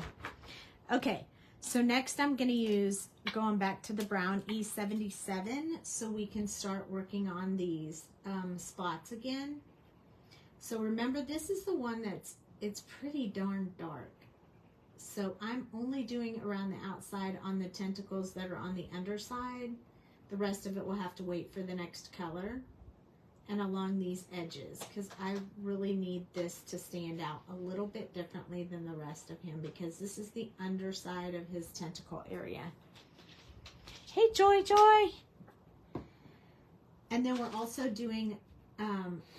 Okay. So next I'm going to use, going back to the brown, E77, so we can start working on these spots again. So remember, this is the one it's pretty darn dark. So I'm only doing around the outside on the tentacles that are on the underside. The rest of it will have to wait for the next color. And along these edges, because I really need this to stand out a little bit differently than the rest of him, because this is the underside of his tentacle area. Hey, Joy, Joy! And then we're also doing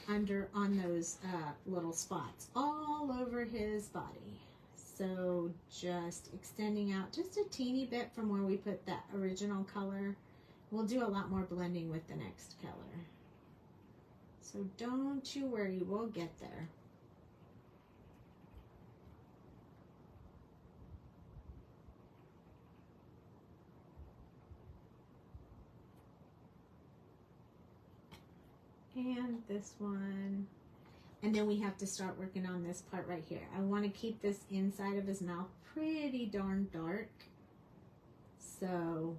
under on those little spots all over his body. So just extending out just a teeny bit from where we put that original color. We'll do a lot more blending with the next color. So don't you worry, we'll get there. And this one. And then we have to start working on this part right here. I want to keep this inside of his mouth pretty darn dark. So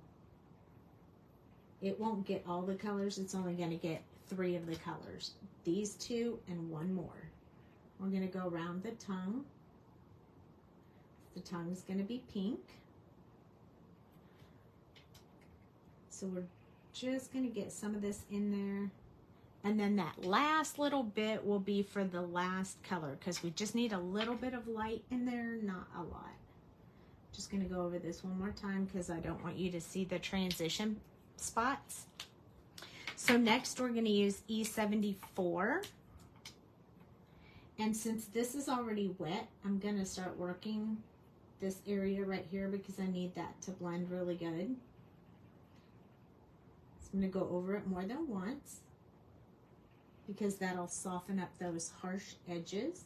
it won't get all the colors. It's only going to get 3 of the colors. These 2 and 1 more. We're going to go around the tongue. The tongue is going to be pink. So we're just going to get some of this in there. And then that last little bit will be for the last color, because we just need a little bit of light in there, not a lot. Just going to go over this one more time because I don't want you to see the transition spots. So next we're going to use E74. And since this is already wet, I'm going to start working this area right here because I need that to blend really good. So I'm going to go over it more than once, because that'll soften up those harsh edges.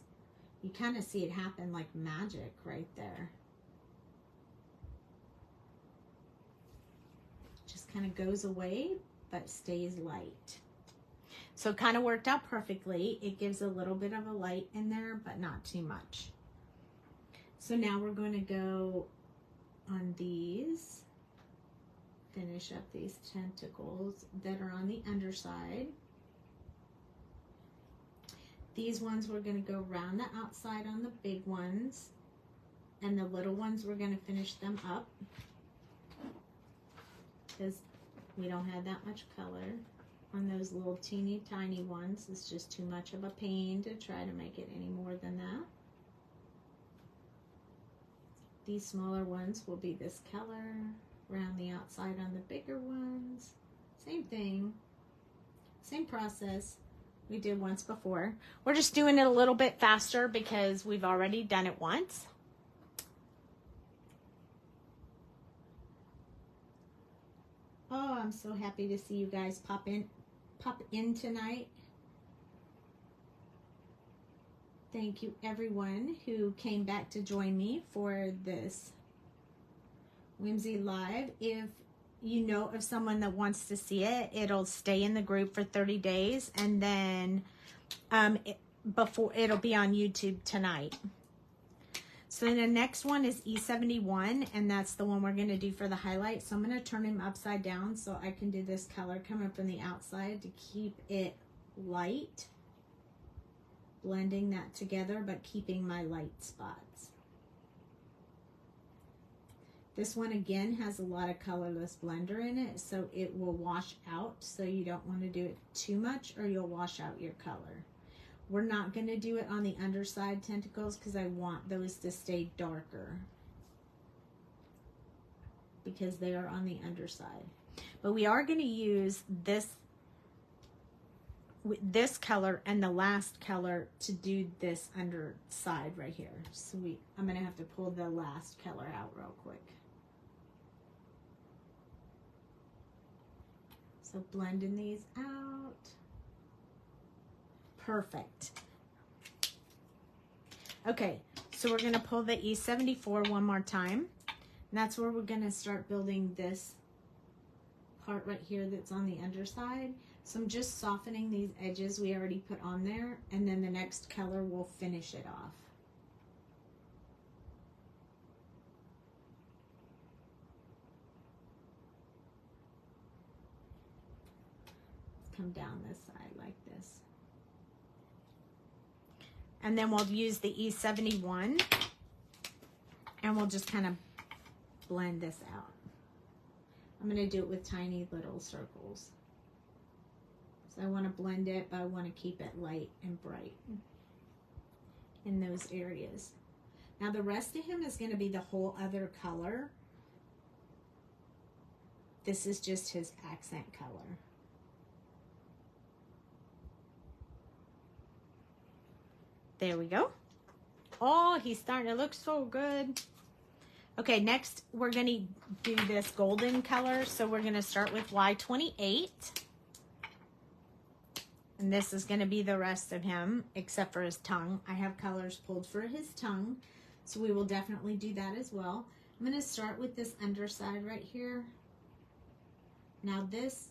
You kind of see it happen like magic right there. Just kind of goes away, but stays light. So it kind of worked out perfectly. It gives a little bit of a light in there, but not too much. So now we're going to go on these, finish up these tentacles that are on the underside. These ones we're going to go around the outside on the big ones, and the little ones we're going to finish them up because we don't have that much color on those little teeny tiny ones. It's just too much of a pain to try to make it any more than that. These smaller ones will be this color around the outside on the bigger ones. Same thing, same process we did once before. We're just doing it a little bit faster because we've already done it once. Oh, I'm so happy to see you guys pop in tonight. Thank you everyone who came back to join me for this Whimsy Live. If you know of someone that wants to see it, it'll stay in the group for 30 days and then it'll be on YouTube tonight. So then the next one is E71, and that's the one we're going to do for the highlight. So I'm going to turn him upside down so I can do this color coming from the outside to keep it light. Blending that together, but keeping my light spots. This one again has a lot of colorless blender in it, so it will wash out. So you don't want to do it too much or you'll wash out your color. We're not going to do it on the underside tentacles because I want those to stay darker because they are on the underside. But we are going to use this color and the last color to do this underside right here. So I'm going to have to pull the last color out real quick. So blending these out. Perfect. Okay, so we're going to pull the E74 one more time. And that's where we're going to start building this part right here that's on the underside. So I'm just softening these edges we already put on there, and then the next color will finish it off. Let's come down this side like this. And then we'll use the E71 and we'll just kind of blend this out. I'm going to do it with tiny little circles. So I want to blend it, but I want to keep it light and bright in those areas. Now the rest of him is going to be the whole other color. This is just his accent color. There we go. Oh, he's starting to look so good. Okay, next we're going to do this golden color. So we're going to start with Y28. And this is going to be the rest of him, except for his tongue. I have colors pulled for his tongue, so we will definitely do that as well. I'm going to start with this underside right here. Now this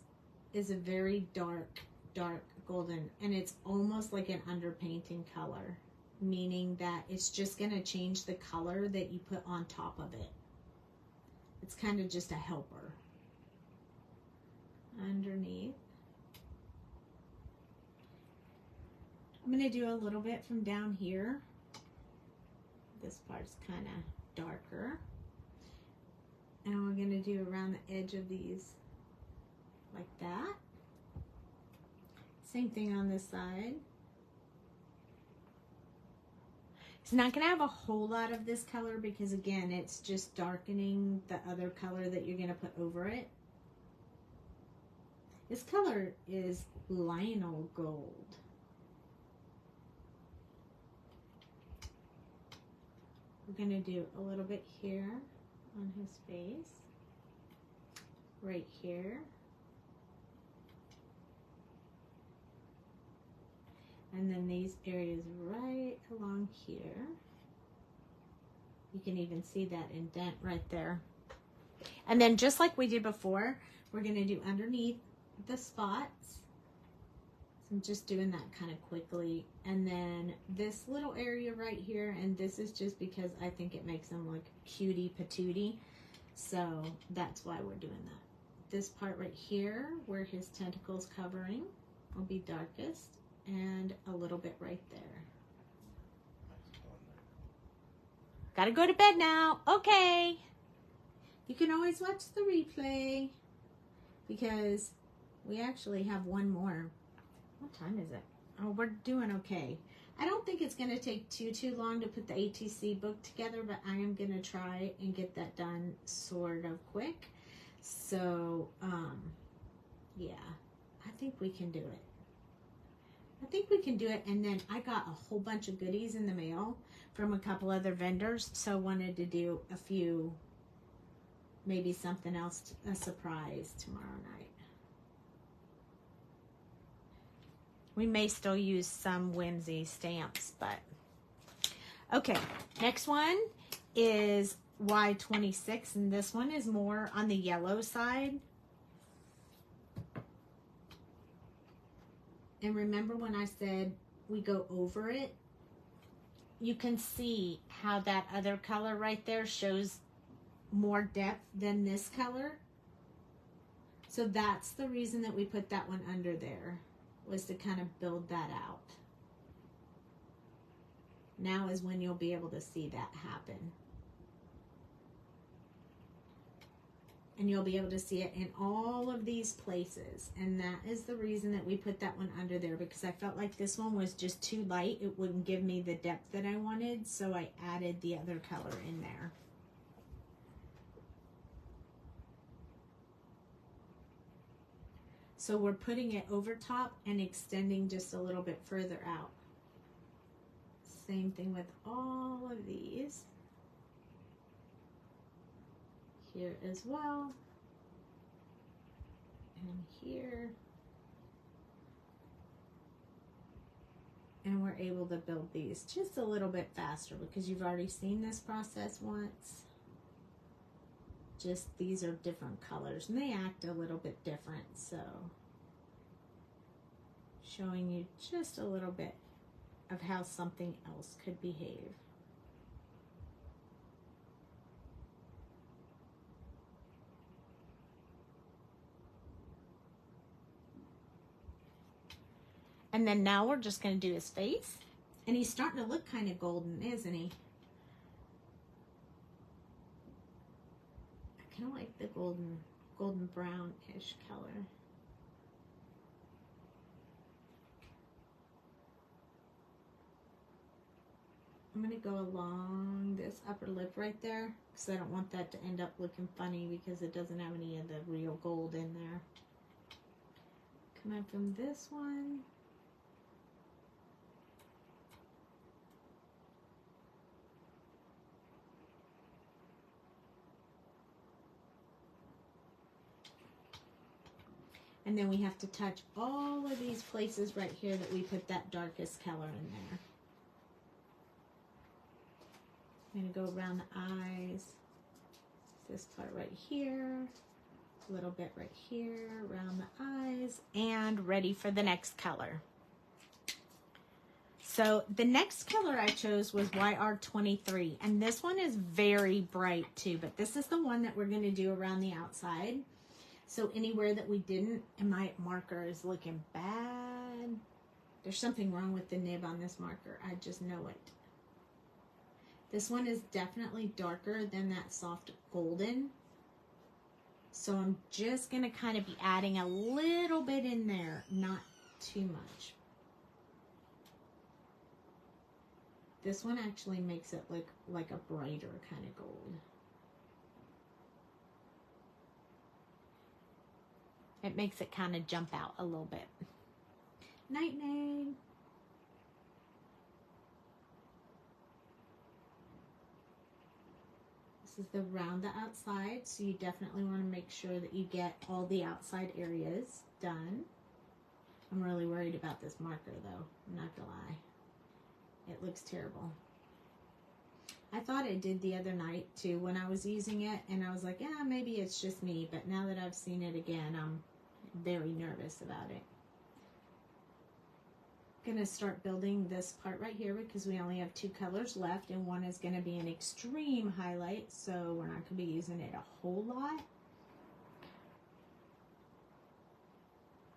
is a very dark golden, and it's almost like an underpainting color, meaning that it's just going to change the color that you put on top of it. It's kind of just a helper. Underneath. I'm going to do a little bit from down here. This part's kind of darker. And we're going to do around the edge of these like that. Same thing on this side. It's not going to have a whole lot of this color because, again, it's just darkening the other color that you're going to put over it. This color is Lionel Gold. We're going to do a little bit here on his face, right here, and then these areas right along here. You can even see that indent right there. And then just like we did before, we're going to do underneath the spots. I'm just doing that kind of quickly. And then this little area right here, and this is just because I think it makes them look cutie patootie. So that's why we're doing that. This part right here, where his tentacles covering, will be darkest, and a little bit right there. Gotta go to bed now. Okay. You can always watch the replay because we actually have one more. What time is it? Oh, we're doing okay. I don't think it's going to take too long to put the ATC book together, but I am going to try and get that done sort of quick. So, yeah, I think we can do it. I think we can do it. And then I got a whole bunch of goodies in the mail from a couple other vendors, so I wanted to do a few, maybe something else, a surprise tomorrow night. We may still use some Whimsy stamps, but okay. Next one is Y26, and this one is more on the yellow side. And remember when I said we go over it? You can see how that other color right there shows more depth than this color. So that's the reason that we put that one under there, was to kind of build that out. Now is when you'll be able to see that happen. And you'll be able to see it in all of these places. And that is the reason that we put that one under there, because I felt like this one was just too light. It wouldn't give me the depth that I wanted, so I added the other color in there. So we're putting it over top and extending just a little bit further out. Same thing with all of these. Here as well. And here. And we're able to build these just a little bit faster because you've already seen this process once. Just these are different colors and they act a little bit different, so showing you just a little bit of how something else could behave. And then now we're just going to do his face, and he's starting to look kind of golden, isn't he? Kind of like the golden brown-ish color. I'm going to go along this upper lip right there because I don't want that to end up looking funny because it doesn't have any of the real gold in there. Coming from this one. And then we have to touch all of these places right here that we put that darkest color in there. I'm going to go around the eyes, this part right here, a little bit right here, around the eyes, and ready for the next color. So the next color I chose was YR23, and this one is very bright too, but this is the one that we're going to do around the outside. So anywhere that we didn't, and my marker is looking bad. There's something wrong with the nib on this marker. I just know it. This one is definitely darker than that soft golden. So I'm just going to kind of be adding a little bit in there, not too much. This one actually makes it look like a brighter kind of gold. It makes it kind of jump out a little bit. Night, night. This is the round the outside, so you definitely want to make sure that you get all the outside areas done. I'm really worried about this marker though, I'm not gonna lie. It looks terrible. I thought it did the other night too when I was using it, and I was like, yeah, maybe it's just me, but now that I've seen it again, I'm very nervous about it. going to start building this part right here because we only have 2 colors left, and one is going to be an extreme highlight, so we're not going to be using it a whole lot.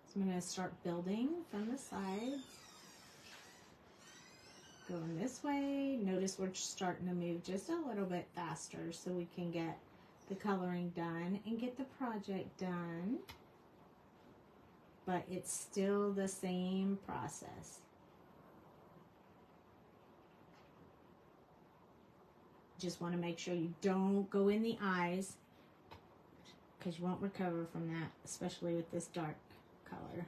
So I'm going to start building from the sides. Going this way. Notice we're starting to move just a little bit faster so we can get the coloring done and get the project done. But it's still the same process. Just want to make sure you don't go in the eyes because you won't recover from that, especially with this dark color.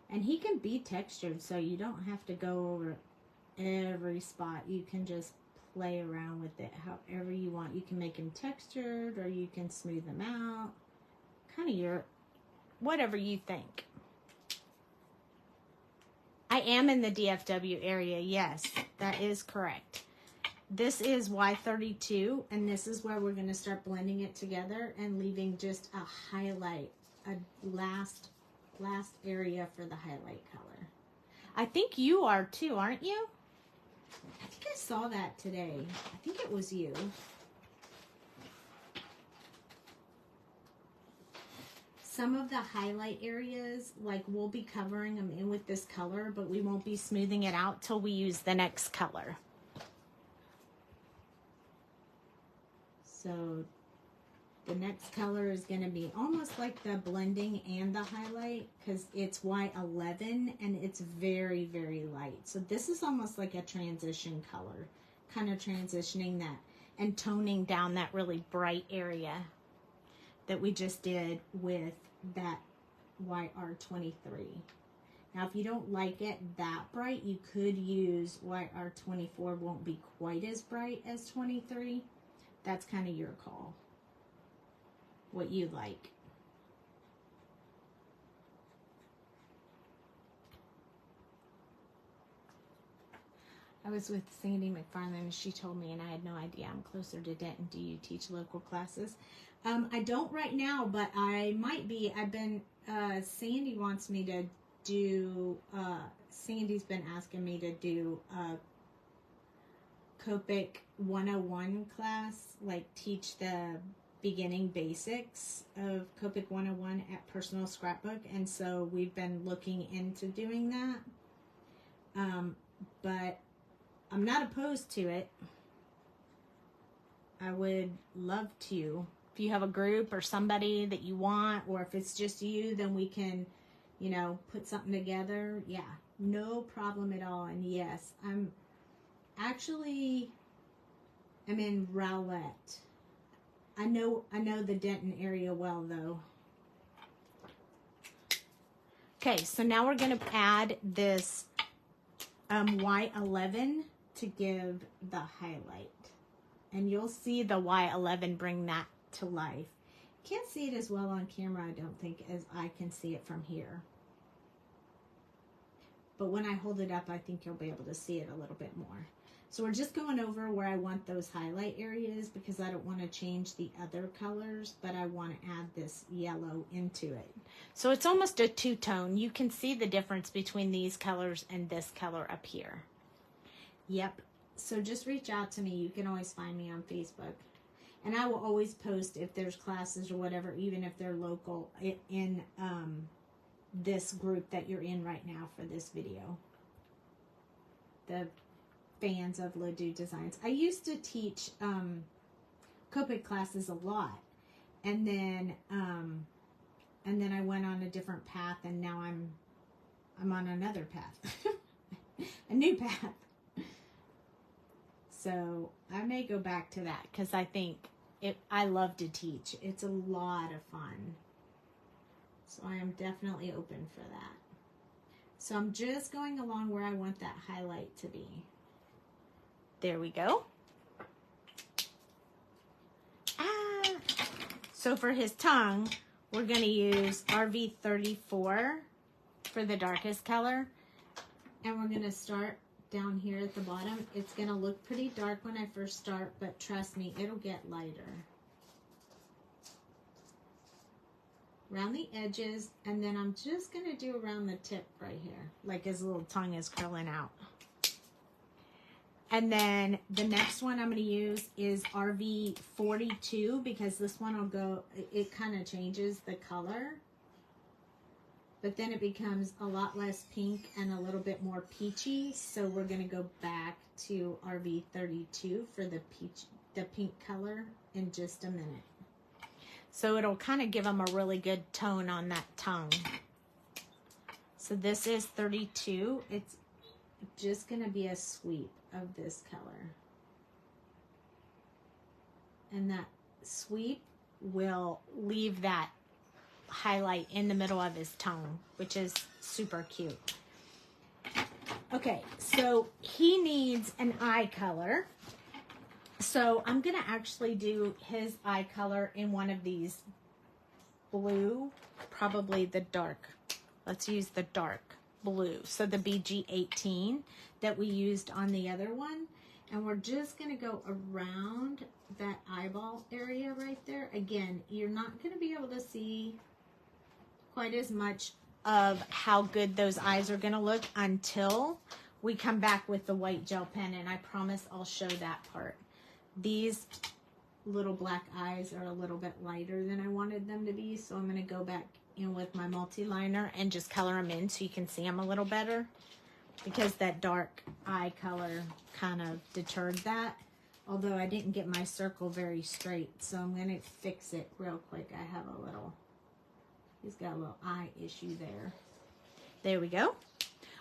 And he can be textured, so you don't have to go over every spot. You can just play around with it however you want. You can make them textured or you can smooth them out. Kind of your, whatever you think. I am in the DFW area. Yes, that is correct. This is Y32, and this is where we're going to start blending it together and leaving just a highlight, a last area for the highlight color. I think you are too, aren't you? I think I saw that today. I think it was you. Some of the highlight areas, like we'll be covering them in with this color, but we won't be smoothing it out till we use the next color. So the next color is going to be almost like the blending and the highlight because it's Y11 and it's very, very light. So this is almost like a transition color, kind of transitioning that and toning down that really bright area that we just did with that YR23. Now, if you don't like it that bright, you could use YR24. Won't be quite as bright as 23. That's kind of your call. What you like. I was with Sandy McFarland and she told me, and I had no idea, I'm closer to Denton. Do you teach local classes? I don't right now, but I might be. I've been, Sandy wants me to do, Sandy's been asking me to do a Copic 101 class, like teach the beginning basics of Copic 101 at Personal Scrapbook, and so we've been looking into doing that, but I'm not opposed to it. I would love to. If you have a group or somebody that you want, or if it's just you, then we can, you know, put something together. Yeah, no problem at all. And yes, I'm in Rowlett. I know the Denton area well, though. Okay, so now we're going to add this Y11 to give the highlight. And you'll see the Y11 bring that to life. Can't see it as well on camera, I don't think, as I can see it from here. But when I hold it up, I think you'll be able to see it a little bit more. So we're just going over where I want those highlight areas because I don't want to change the other colors, but I want to add this yellow into it. So it's almost a two-tone. You can see the difference between these colors and this color up here. Yep. So just reach out to me. You can always find me on Facebook. And I will always post if there's classes or whatever, even if they're local, in this group that you're in right now for this video. The fans of Ledoux Designs. I used to teach Copic classes a lot, and then I went on a different path, and now I'm on another path, a new path. So I may go back to that because I think I love to teach. It's a lot of fun. So I am definitely open for that. So I'm just going along where I want that highlight to be. There we go. So for his tongue, we're going to use RV34 for the darkest color. And we're going to start down here at the bottom. It's going to look pretty dark when I first start, but trust me, it'll get lighter. around the edges, and then I'm just going to do around the tip right here, like his little tongue is curling out. And then the next one I'm going to use is RV42, because this one will go, it kind of changes the color, but then it becomes a lot less pink and a little bit more peachy. So we're going to go back to RV32 for the pink color in just a minute. So it'll kind of give them a really good tone on that tongue. So this is 32. It's just going to be a sweep of this color. And that sweep will leave that highlight in the middle of his tongue, which is super cute. Okay, so he needs an eye color. So I'm going to actually do his eye color in one of these blue, probably the dark. Let's use the dark blue. So the BG18 that we used on the other one. And we're just going to go around that eyeball area right there. Again, you're not going to be able to see quite as much of how good those eyes are going to look until we come back with the white gel pen. And I promise I'll show that part. These little black eyes are a little bit lighter than I wanted them to be, so I'm going to go back in with my multi-liner and just color them in so you can see them a little better, because that dark eye color kind of deterred that, although I didn't get my circle very straight, so I'm going to fix it real quick. I have a little, he's got a little eye issue there. There we go.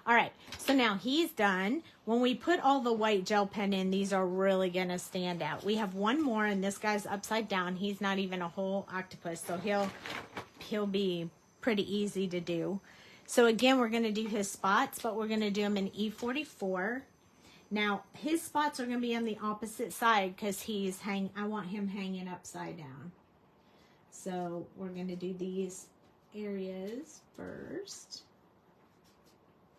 All right, so now he's done. When we put all the white gel pen in, these are really going to stand out. We have one more, and this guy's upside down. He's not even a whole octopus, so he'll be pretty easy to do. So again, we're going to do his spots, but we're going to do them in E44. Now, his spots are going to be on the opposite side because I want him hanging upside down. So we're going to do these areas first.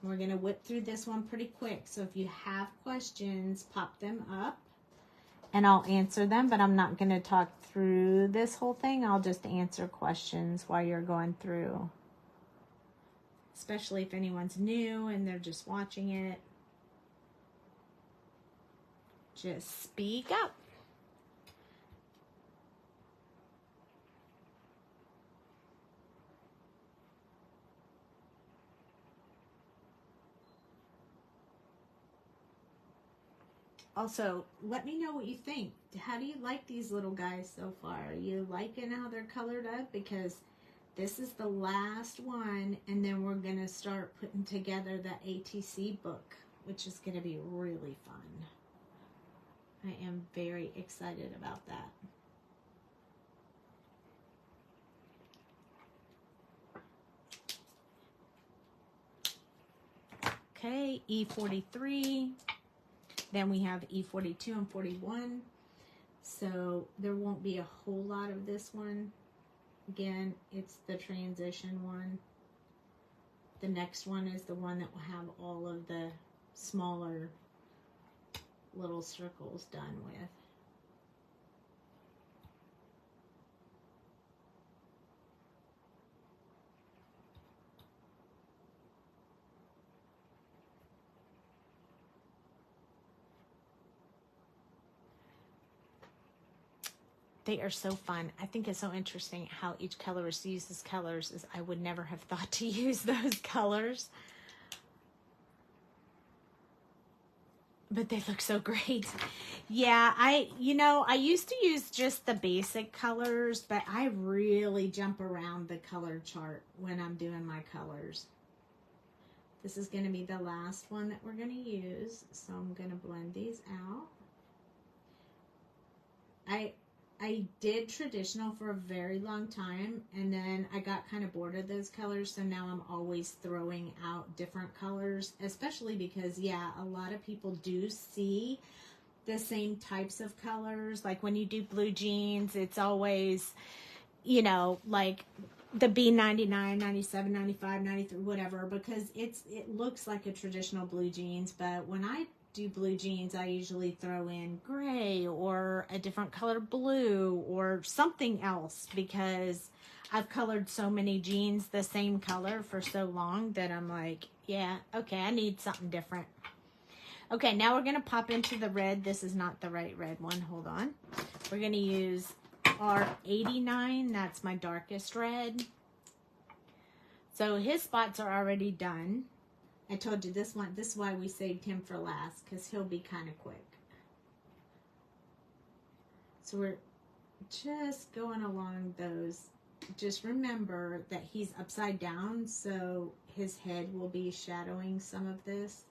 We're going to whip through this one pretty quick. So if you have questions, pop them up and I'll answer them. But I'm not going to talk through this whole thing. I'll just answer questions while you're going through. Especially if anyone's new and they're just watching it. Just speak up. Also, let me know what you think. How do you like these little guys so far? Are you liking how they're colored up? Because this is the last one, and then we're going to start putting together the ATC book, which is going to be really fun. I am very excited about that. Okay, E43. Then we have E42 and 41. So there won't be a whole lot of this one. Again, it's the transition one. The next one is the one that will have all of the smaller little circles done with. They are so fun. I think it's so interesting how each colorist uses colors. I would never have thought to use those colors. But they look so great. Yeah, I used to use just the basic colors, but I really jump around the color chart when I'm doing my colors. This is going to be the last one that we're going to use, so I'm going to blend these out. I did traditional for a very long time, and then I got kind of bored of those colors, so now I'm always throwing out different colors, especially because, yeah, a lot of people do see the same types of colors. Like when you do blue jeans, it's always, you know, like the B99, 97, 95, 93, whatever, because it looks like a traditional blue jeans, but when I do blue jeans, I usually throw in gray or a different color blue or something else, because I've colored so many jeans the same color for so long that I'm like, yeah, okay, I need something different. Okay, now we're going to pop into the red. This is not the right red one. Hold on. We're going to use our 89. That's my darkest red. So his spots are already done. I told you this one, this is why we saved him for last, because he'll be kind of quick. So we're just going along those. Just remember that he's upside down, so his head will be shadowing some of this.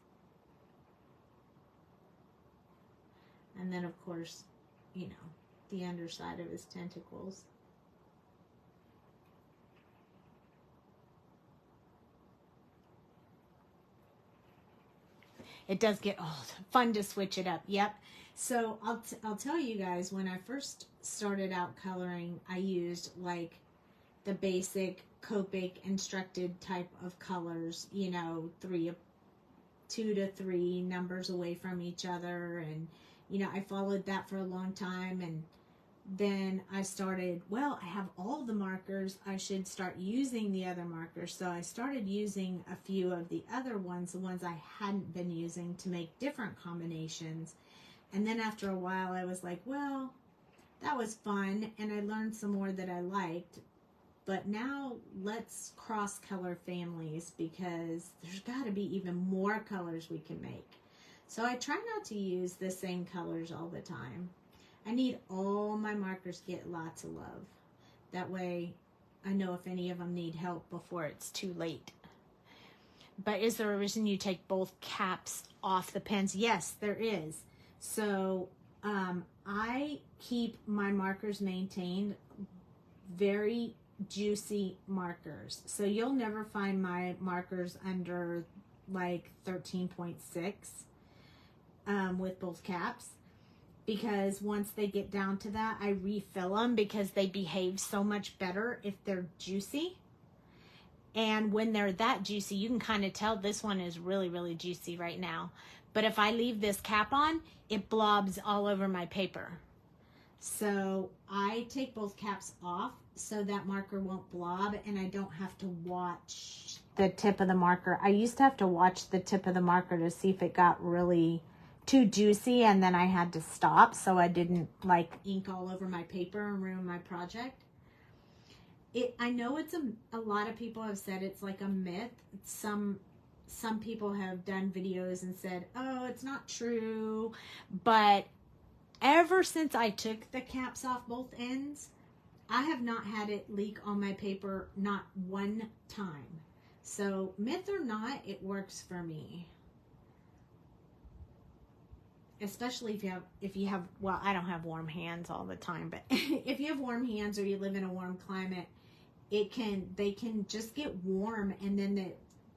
And then, of course, you know, the underside of his tentacles. It does get fun to switch it up. Yep. So I'll tell you guys, when I first started out coloring, I used like the basic Copic instructed type of colors, you know, 2 to 3 numbers away from each other. And, you know, I followed that for a long time. And then I started, well, I have all the markers. I should start using the other markers. So I started using a few of the other ones, the ones I hadn't been using, to make different combinations. And then after a while, I was like, well, that was fun. And I learned some more that I liked. But now let's cross color families, because there's got to be even more colors we can make. So I try not to use the same colors all the time. I need all my markers to get lots of love. That way I know if any of them need help before it's too late. But is there a reason you take both caps off the pens? Yes, there is. So I keep my markers maintained very juicy markers. So you'll never find my markers under like 13.6 with both caps, because once they get down to that, I refill them because they behave so much better if they're juicy. And when they're that juicy, you can kind of tell this one is really, really juicy right now. But if I leave this cap on, it blobs all over my paper. So I take both caps off so that marker won't blob, and I don't have to watch the tip of the marker. I used to have to watch the tip of the marker to see if it got really too juicy, and then I had to stop so I didn't like ink all over my paper and ruin my project. I know it's a lot of people have said it's like a myth. Some people have done videos and said, oh, it's not true. But ever since I took the caps off both ends, I have not had it leak on my paper, not one time. So myth or not, it works for me. Especially if you have, well, I don't have warm hands all the time, but if you have warm hands or you live in a warm climate, they can just get warm, and then the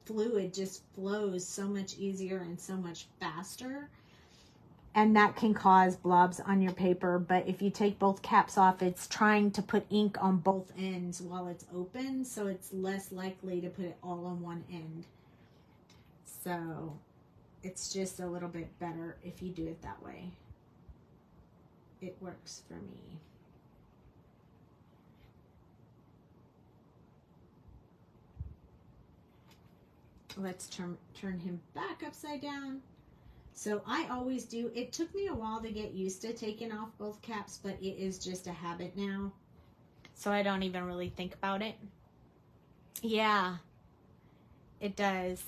fluid just flows so much easier and so much faster. And that can cause blobs on your paper. But if you take both caps off, it's trying to put ink on both ends while it's open, so it's less likely to put it all on one end. So it's just a little bit better if you do it that way. It works for me. Let's turn him back upside down. So I always do. It took me a while to get used to taking off both caps, but it is just a habit now. So I don't even really think about it. Yeah, it does.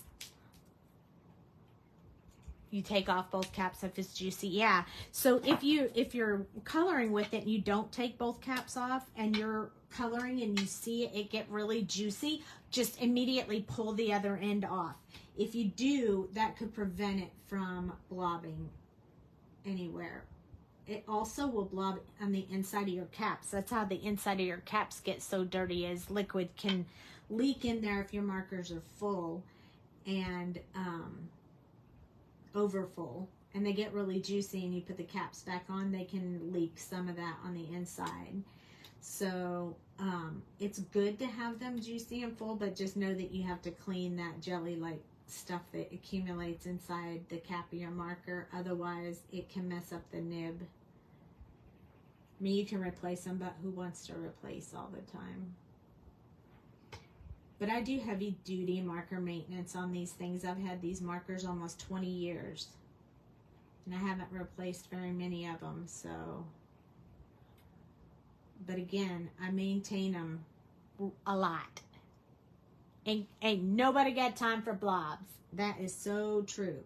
You take off both caps if it's juicy. Yeah. So if you're coloring with it and you don't take both caps off, and you're coloring and you see it get really juicy, just immediately pull the other end off. If you do, that could prevent it from blobbing anywhere. It also will blob on the inside of your caps. That's how the inside of your caps get so dirty, as liquid can leak in there if your markers are full and over full, and they get really juicy and you put the caps back on, they can leak some of that on the inside. So it's good to have them juicy and full, but just know that you have to clean that jelly-like stuff that accumulates inside the cap of your marker. Otherwise, it can mess up the nib. I mean, you can replace them, but who wants to replace all the time? But I do heavy duty marker maintenance on these things. I've had these markers almost 20 years. And I haven't replaced very many of them, so. But again, I maintain them a lot. Ain't nobody got time for blobs. That is so true.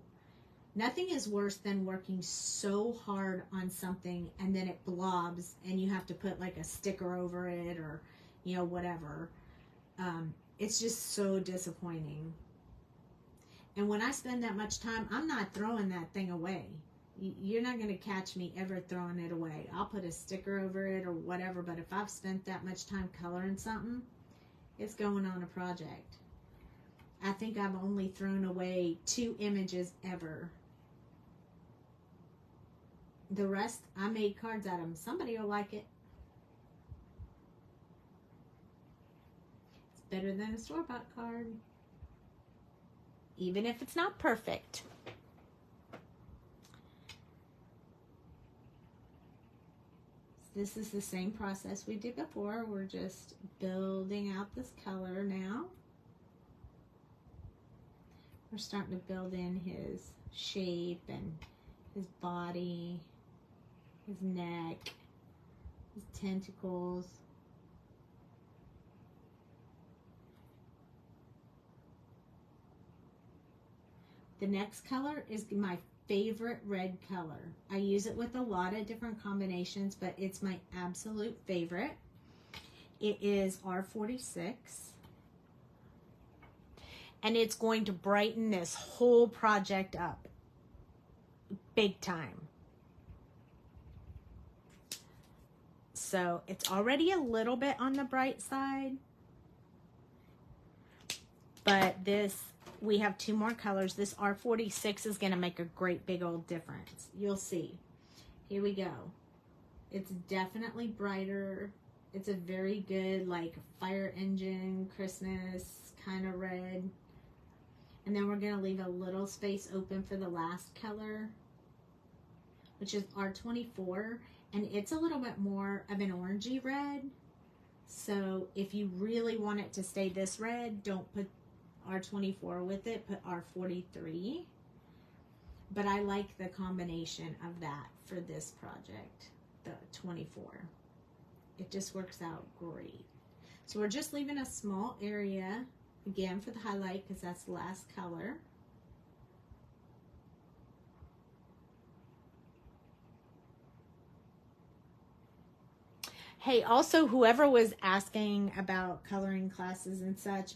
Nothing is worse than working so hard on something and then it blobs and you have to put like a sticker over it or, you know, whatever. It's just so disappointing. And when I spend that much time, I'm not throwing that thing away. You're not going to catch me ever throwing it away. I'll put a sticker over it or whatever, but if I've spent that much time coloring something, it's going on a project. I think I've only thrown away 2 images ever. The rest, I made cards out of them. Somebody will like it. It's better than a store-bought card. Even if it's not perfect. This is the same process we did before. We're just building out this color now. We're starting to build in his shape and his body, his neck, his tentacles. The next color is my favorite red color. I use it with a lot of different combinations, but it's my absolute favorite. It is R46. And it's going to brighten this whole project up big time. So it's already a little bit on the bright side, but this, we have 2 more colors. This R46 is going to make a great big old difference. You'll see. Here we go. It's definitely brighter. It's a very good like fire engine, Christmas kind of red. And then we're going to leave a little space open for the last color, which is R24. And it's a little bit more of an orangey red. So if you really want it to stay this red, don't put R24 with it, put R43. But I like the combination of that for this project, the 24. It just works out great. So we're just leaving a small area, again, for the highlight because that's the last color. Hey, also, whoever was asking about coloring classes and such,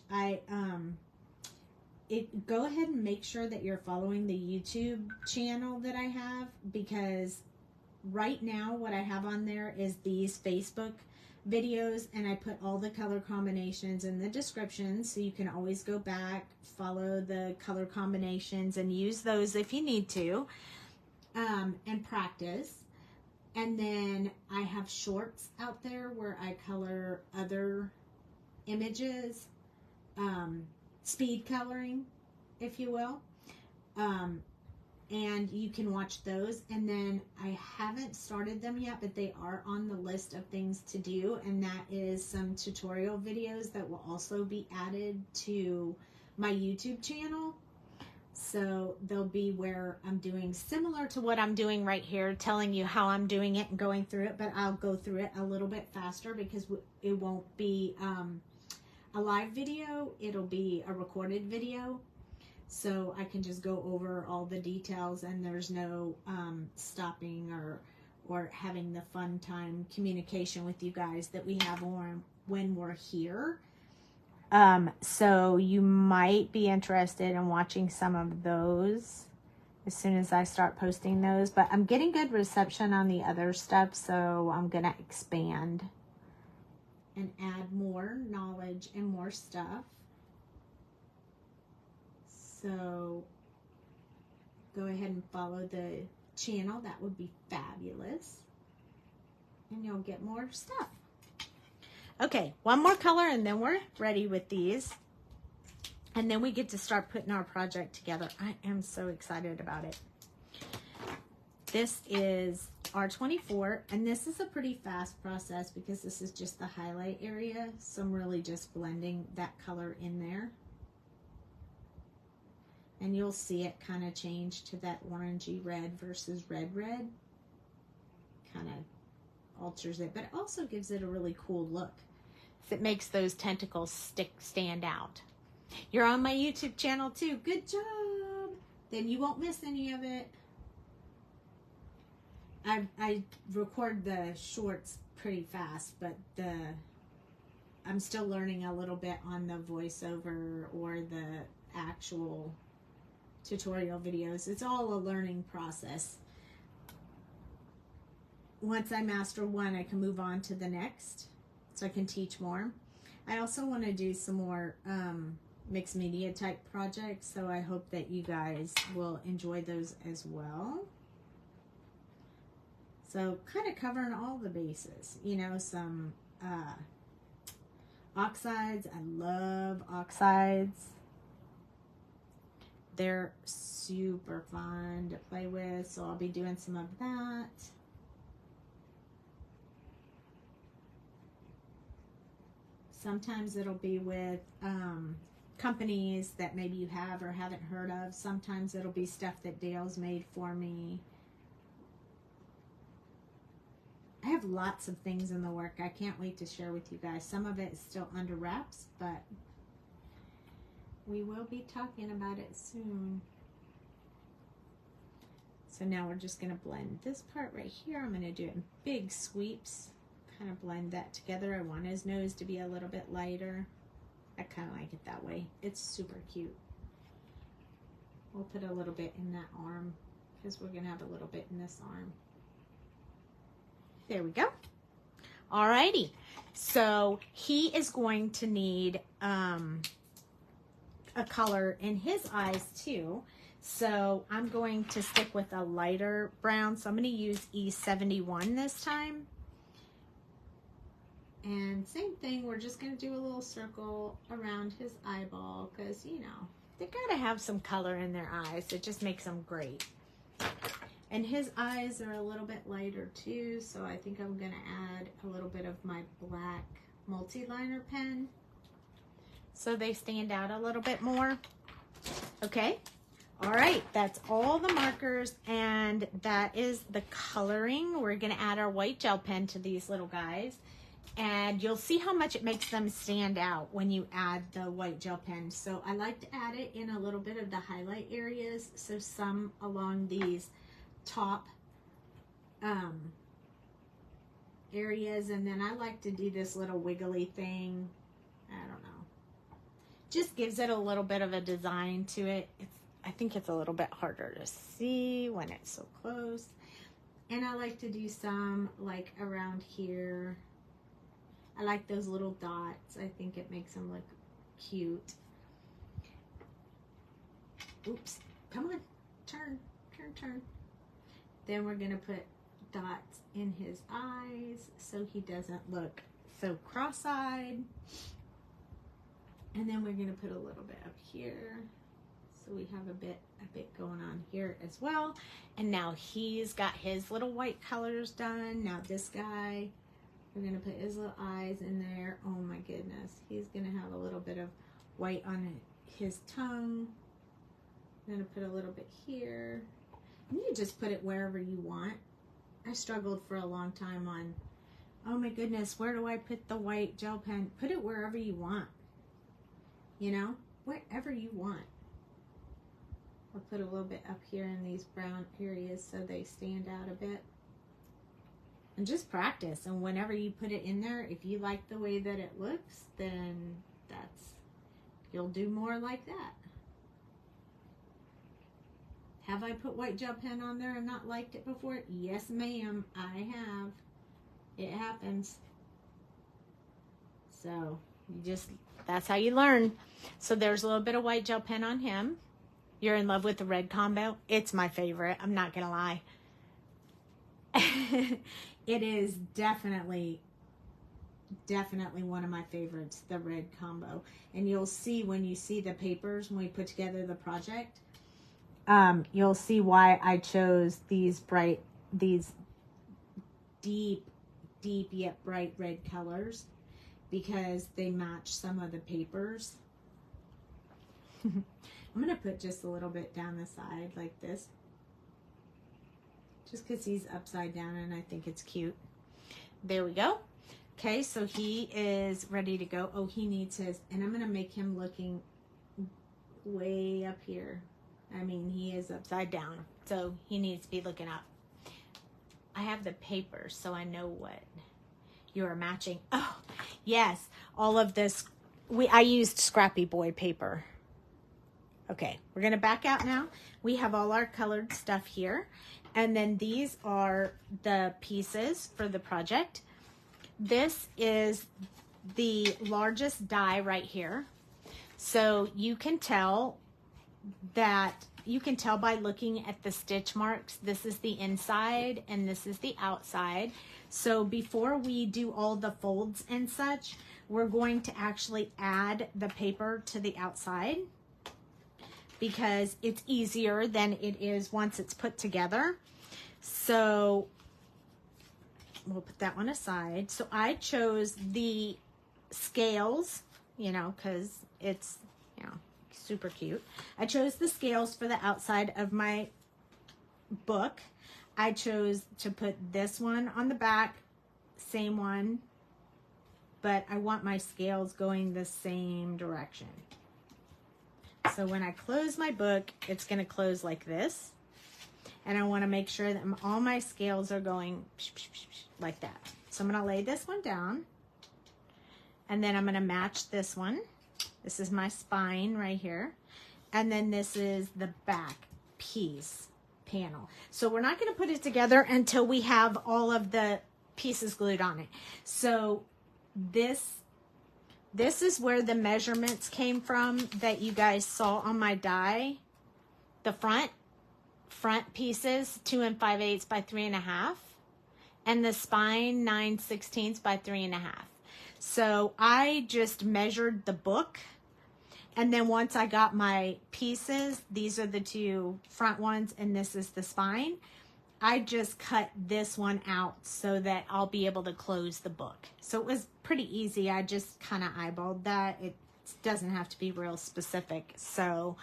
go ahead and make sure that you're following the YouTube channel that I have, because right now what I have on there is these Facebook videos, and I put all the color combinations in the description, so you can always go back, follow the color combinations, and use those if you need to, and practice. And then I have shorts out there where I color other images, speed coloring, if you will. And you can watch those. And then I haven't started them yet, but they are on the list of things to do. And that is some tutorial videos that will also be added to my YouTube channel. So they'll be where I'm doing similar to what I'm doing right here, telling you how I'm doing it and going through it, but I'll go through it a little bit faster because it won't be a live video. It'll be a recorded video. So I can just go over all the details, and there's no stopping or having the fun time communication with you guys that we have on when we're here. So you might be interested in watching some of those as soon as I start posting those, but I'm getting good reception on the other stuff, so I'm going to expand and add more knowledge and more stuff. So go ahead and follow the channel. That would be fabulous. And you'll get more stuff. Okay, one more color and then we're ready with these. And then we get to start putting our project together. I am so excited about it. This is R24, and this is a pretty fast process because this is just the highlight area, so I'm really just blending that color in there. And you'll see it kind of change to that orangey red versus red. Kind of alters it, but it also gives it a really cool look. It makes those tentacles stand out. You're on my YouTube channel too. Good job. Then you won't miss any of it. I record the shorts pretty fast, but I'm still learning a little bit on the voiceover or the actual tutorial videos. It's all a learning process. Once I master one, I can move on to the next, so I can teach more. I also want to do some more mixed media type projects, so I hope that you guys will enjoy those as well. So kind of covering all the bases, you know, some oxides. I love oxides. They're super fun to play with, so I'll be doing some of that. Sometimes it'll be with companies that maybe you have or haven't heard of. Sometimes it'll be stuff that Dale's made for me. I have lots of things in the work. I can't wait to share with you guys. Some of it is still under wraps, but we will be talking about it soon. So now we're just going to blend this part right here. I'm going to do it in big sweeps. Kind of blend that together. I want his nose to be a little bit lighter. I kind of like it that way. It's super cute. We'll put a little bit in that arm because we're going to have a little bit in this arm. There we go. Alrighty. So he is going to need a color in his eyes too. So I'm going to stick with a lighter brown. So I'm going to use E71 this time. And same thing, we're just going to do a little circle around his eyeball because, you know, they got to have some color in their eyes. It just makes them great. And his eyes are a little bit lighter too, so I think I'm going to add a little bit of my black multi-liner pen so they stand out a little bit more. Okay. All right, that's all the markers, and that is the coloring. We're going to add our white gel pen to these little guys. And you'll see how much it makes them stand out when you add the white gel pen. So I like to add it in a little bit of the highlight areas. So some along these top areas. And then I like to do this little wiggly thing. I don't know. Just gives it a little bit of a design to it. I think it's a little bit harder to see when it's so close. And I like to do some like around here. I like those little dots. I think it makes them look cute. Oops. Come on. Turn. Turn, turn. Then we're going to put dots in his eyes so he doesn't look so cross-eyed. And then we're going to put a little bit up here. So we have a bit going on here as well. And now he's got his little white colors done. Now this guy, we're going to put his little eyes in there. Oh my goodness. He's going to have a little bit of white on his tongue. I'm going to put a little bit here. And you just put it wherever you want. I struggled for a long time on, oh my goodness, where do I put the white gel pen? Put it wherever you want. You know, wherever you want. I'll put a little bit up here in these brown areas so they stand out a bit. And just practice. And whenever you put it in there, if you like the way that it looks, then you'll do more like that. Have I put white gel pen on there and not liked it before? Yes, ma'am, I have. It happens. So that's how you learn. So there's a little bit of white gel pen on him. You're in love with the red combo? It's my favorite. I'm not going to lie. It is definitely one of my favorites, the red combo. And you'll see when you see the papers, when we put together the project, you'll see why I chose these deep, deep yet bright red colors because they match some of the papers. I'm going to put just a little bit down the side like this. Just because he's upside down and I think it's cute. There we go. Okay, so he is ready to go. Oh, he needs his, and I'm going to make him looking way up here. I mean, he is upside down, so he needs to be looking up. I have the paper, so I know what you are matching. Oh, yes, all of this. I used Scrappy Boy paper. Okay, we're going to back out now. We have all our colored stuff here. And then these are the pieces for the project. This is the largest die right here. So you can tell by looking at the stitch marks, this is the inside and this is the outside. So before we do all the folds and such, we're going to actually add the paper to the outside because it's easier than it is once it's put together. So we'll put that one aside. So I chose the scales, you know, because it's, you know, super cute. I chose the scales for the outside of my book. I chose to put this one on the back, same one, but I want my scales going the same direction. So when I close my book, it's going to close like this. And I want to make sure that all my scales are going like that. So I'm going to lay this one down. And then I'm going to match this one. This is my spine right here. And then this is the back piece panel. So we're not going to put it together until we have all of the pieces glued on it. So this is where the measurements came from that you guys saw on my die. The front pieces 2 5/8 by 3 1/2, and the spine 9 16 by 3 1/2. So I just measured the book, and then once I got my pieces, these are the two front ones and this is the spine, I just cut this one out so that I'll be able to close the book. So it was pretty easy. I just kind of eyeballed that. It doesn't have to be real specific. So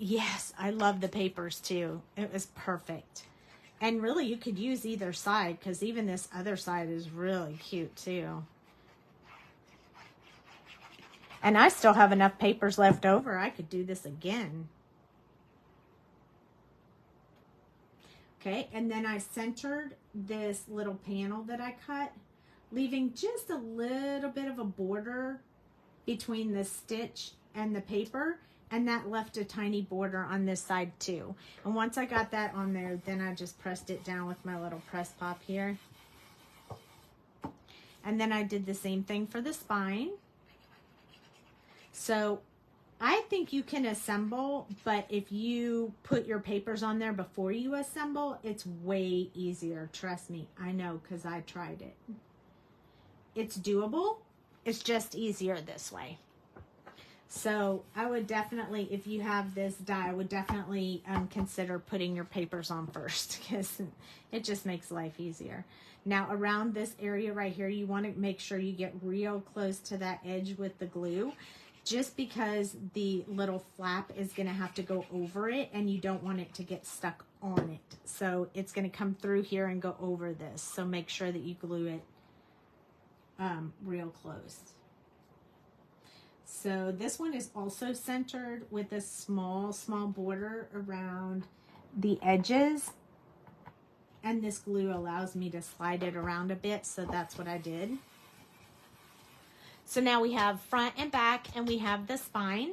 yes, I love the papers too. It was perfect. And really you could use either side because even this other side is really cute too. And I still have enough papers left over. I could do this again. Okay, and then I centered this little panel that I cut, leaving just a little bit of a border between the stitch and the paper, and that left a tiny border on this side too. And once I got that on there, then I just pressed it down with my little press pop here. And then I did the same thing for the spine. So I think you can assemble, but if you put your papers on there before you assemble, it's way easier. Trust me, I know because I tried it. It's doable. It's just easier this way. So I would definitely, if you have this die, I would definitely consider putting your papers on first because it just makes life easier. Now around this area right here, you want to make sure you get real close to that edge with the glue, just because the little flap is going to have to go over it and you don't want it to get stuck on it. So it's going to come through here and go over this. So make sure that you glue it real close. So this one is also centered with a small border around the edges. And this glue allows me to slide it around a bit, so that's what I did. So now we have front and back, and we have the spine.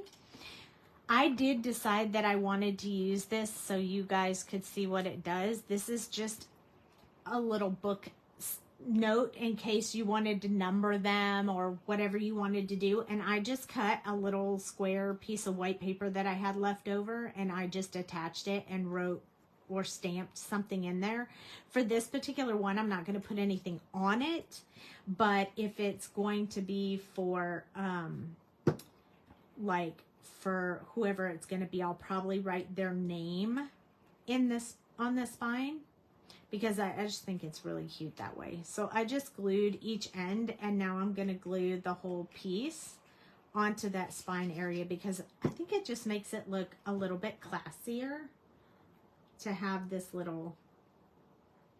I did decide that I wanted to use this so you guys could see what it does. This is just a little book note in case you wanted to number them or whatever you wanted to do. And I just cut a little square piece of white paper that I had left over, and I just attached it and wrote or stamped something in there. For this particular one, I'm not going to put anything on it, but if it's going to be for like for whoever it's going to be, I'll probably write their name in this on the spine, because I just think it's really cute that way. So I just glued each end, and now I'm going to glue the whole piece onto that spine area because I think it just makes it look a little bit classier to have this little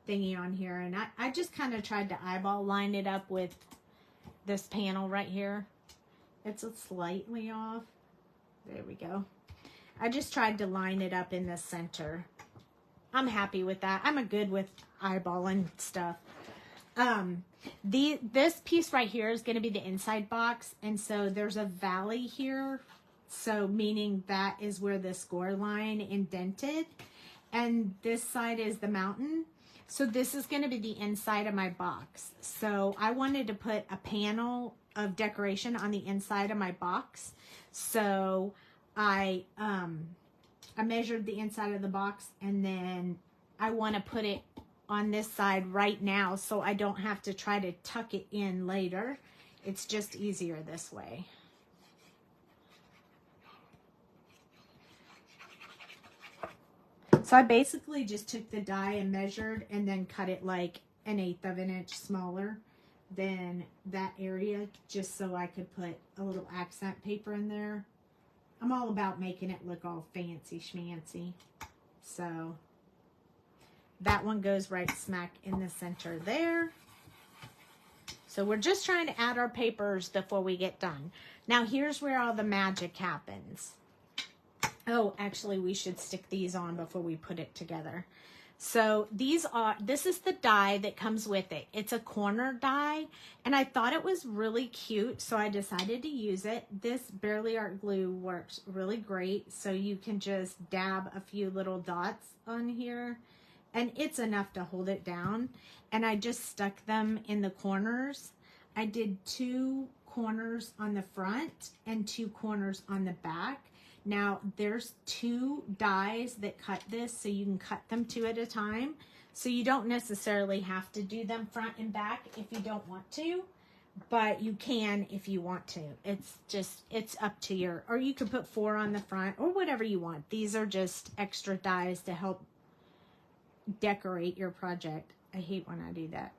thingy on here. And I just kind of tried to eyeball line it up with this panel right here. It's slightly off. There we go. I just tried to line it up in the center. I'm happy with that. I'm good with eyeballing stuff. This piece right here is going to be the inside box, and so there's a valley here, so meaning that is where the score line indented, and this side is the mountain. So this is going to be the inside of my box. So I wanted to put a panel of decoration on the inside of my box. So I measured the inside of the box, and then I want to put it on this side right now so I don't have to try to tuck it in later. It's just easier this way. So I basically just took the die and measured and then cut it like 1/8 of an inch smaller than that area, just so I could put a little accent paper in there. I'm all about making it look all fancy schmancy. So that one goes right smack in the center there. So we're just trying to add our papers before we get done. Now here's where all the magic happens. Oh, actually we should stick these on before we put it together. So this is the die that comes with it. It's a corner die, and I thought it was really cute, so I decided to use it. This Barely Art glue works really great, so you can just dab a few little dots on here, and it's enough to hold it down. And I just stuck them in the corners. I did 2 corners on the front and 2 corners on the back. Now, there's 2 dies that cut this, so you can cut them 2 at a time. So you don't necessarily have to do them front and back if you don't want to, but you can if you want to. It's up to your, or you could put 4 on the front or whatever you want. These are just extra dies to help decorate your project. I hate when I do that.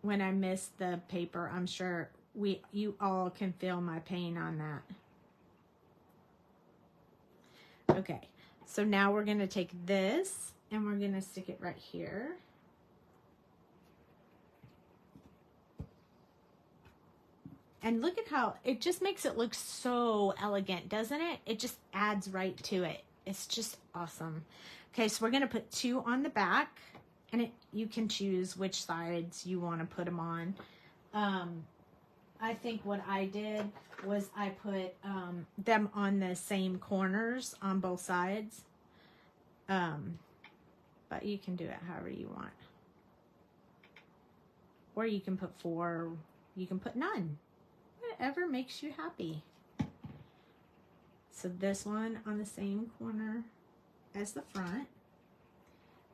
When I miss the paper, I'm sure you all can feel my pain on that. Okay, so now we're going to take this and we're going to stick it right here. And look at how it just makes it look so elegant, doesn't it? It just adds right to it. It's just awesome. Okay, so we're going to put 2 on the back, and you can choose which sides you want to put them on. I think what I did was I put them on the same corners on both sides. But you can do it however you want. Or you can put 4, you can put none. Whatever makes you happy. So this one on the same corner as the front.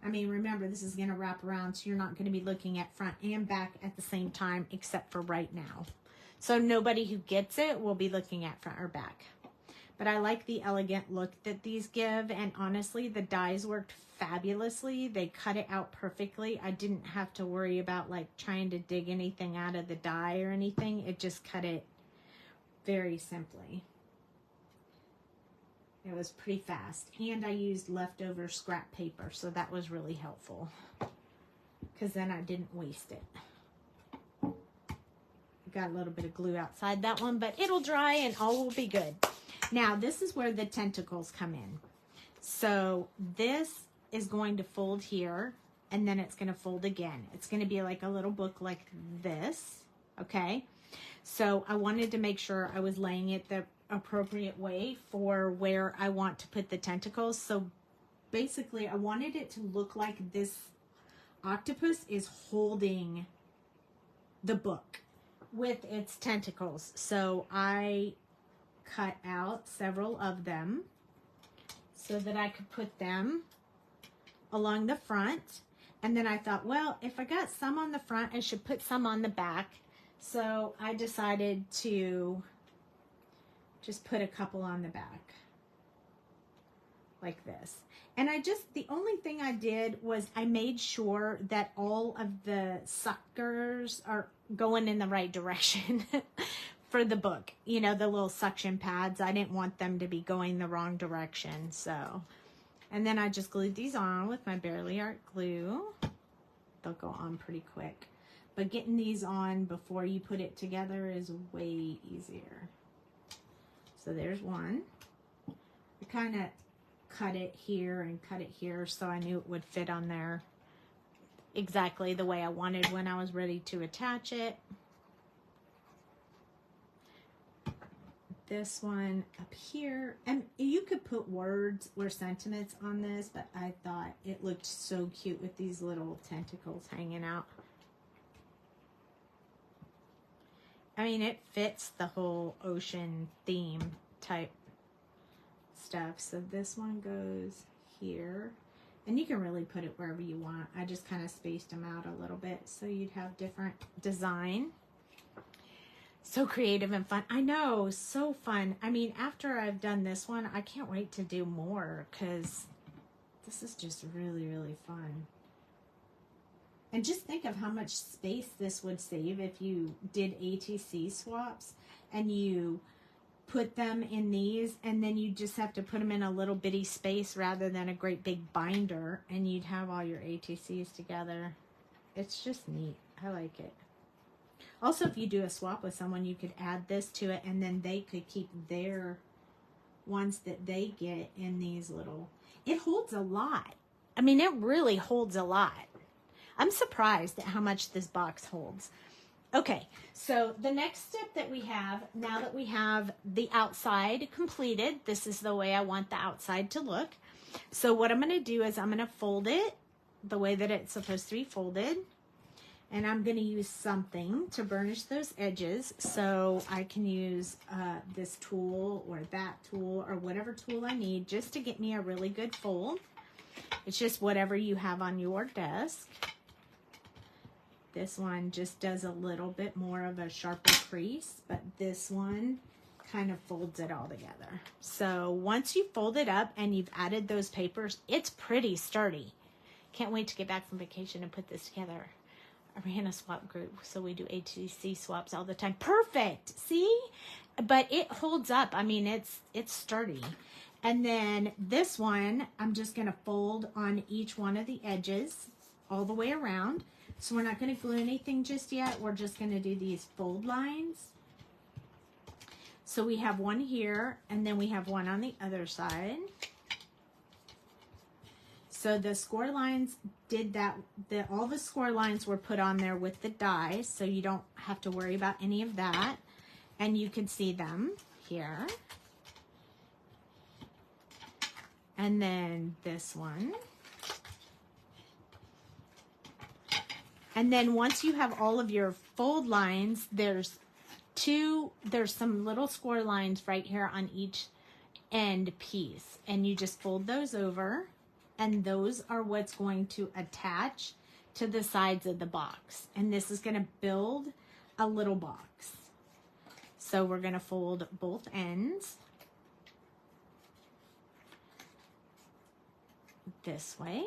I mean, remember, this is going to wrap around, so you're not going to be looking at front and back at the same time, except for right now. So nobody who gets it will be looking at front or back. But I like the elegant look that these give, and honestly, the dies worked fabulously. They cut it out perfectly. I didn't have to worry about like trying to dig anything out of the die or anything. It just cut it very simply. It was pretty fast, and I used leftover scrap paper, so that was really helpful because then I didn't waste it. Got a little bit of glue outside that one, but it'll dry and all will be good. Now, this is where the tentacles come in. So this is going to fold here, and then it's going to fold again. It's going to be like a little book like this, okay? So I wanted to make sure I was laying it the appropriate way for where I want to put the tentacles. So basically, I wanted it to look like this octopus is holding the book with its tentacles. So I cut out several of them so that I could put them along the front. And then I thought, well, if I got some on the front, I should put some on the back. So I decided to just put a couple on the back. like this. And the only thing I did was I made sure that all of the suckers are going in the right direction for the book. You know, the little suction pads, I didn't want them to be going the wrong direction. So, and then I just glued these on with my Barely Art glue. They'll go on pretty quick. But getting these on before you put it together is way easier. So there's one. I kind of cut it here and cut it here so I knew it would fit on there exactly the way I wanted when I was ready to attach it. This one up here, and you could put words or sentiments on this, but I thought it looked so cute with these little tentacles hanging out. I mean, it fits the whole ocean theme type stuff. So this one goes here, and you can really put it wherever you want. I just kind of spaced them out a little bit so you'd have different design. So creative and fun. I know, so fun. I mean, after I've done this one, I can't wait to do more because this is just really, really fun. And just think of how much space this would save if you did ATC swaps and you put them in these, and then you just have to put them in a little bitty space rather than a great big binder, and you'd have all your ATCs together. It's just neat. I like it. Also, if you do a swap with someone, you could add this to it, and then they could keep their ones that they get in these little... It holds a lot. I mean, it really holds a lot. I'm surprised at how much this box holds. Okay, so the next step that we have, now that we have the outside completed, this is the way I want the outside to look. So what I'm going to do is I'm going to fold it the way that it's supposed to be folded. And I'm going to use something to burnish those edges. So I can use this tool or that tool or whatever tool I need just to get me a really good fold. It's just whatever you have on your desk. This one just does a little bit more of a sharper crease, but this one kind of folds it all together. So once you fold it up and you've added those papers, it's pretty sturdy. Can't wait to get back from vacation and put this together. I ran a swap group, so we do ATC swaps all the time. Perfect, see? But it holds up. I mean, it's sturdy. And then this one, I'm just gonna fold on each one of the edges all the way around. So we're not going to glue anything just yet. We're just going to do these fold lines. So we have one here, and then we have one on the other side. So the score lines did that. All the score lines were put on there with the dies, so you don't have to worry about any of that. And you can see them here. And then this one. And then once you have all of your fold lines, there's some little score lines right here on each end piece. And you just fold those over, and those are what's going to attach to the sides of the box. And this is going to build a little box. So we're going to fold both ends this way.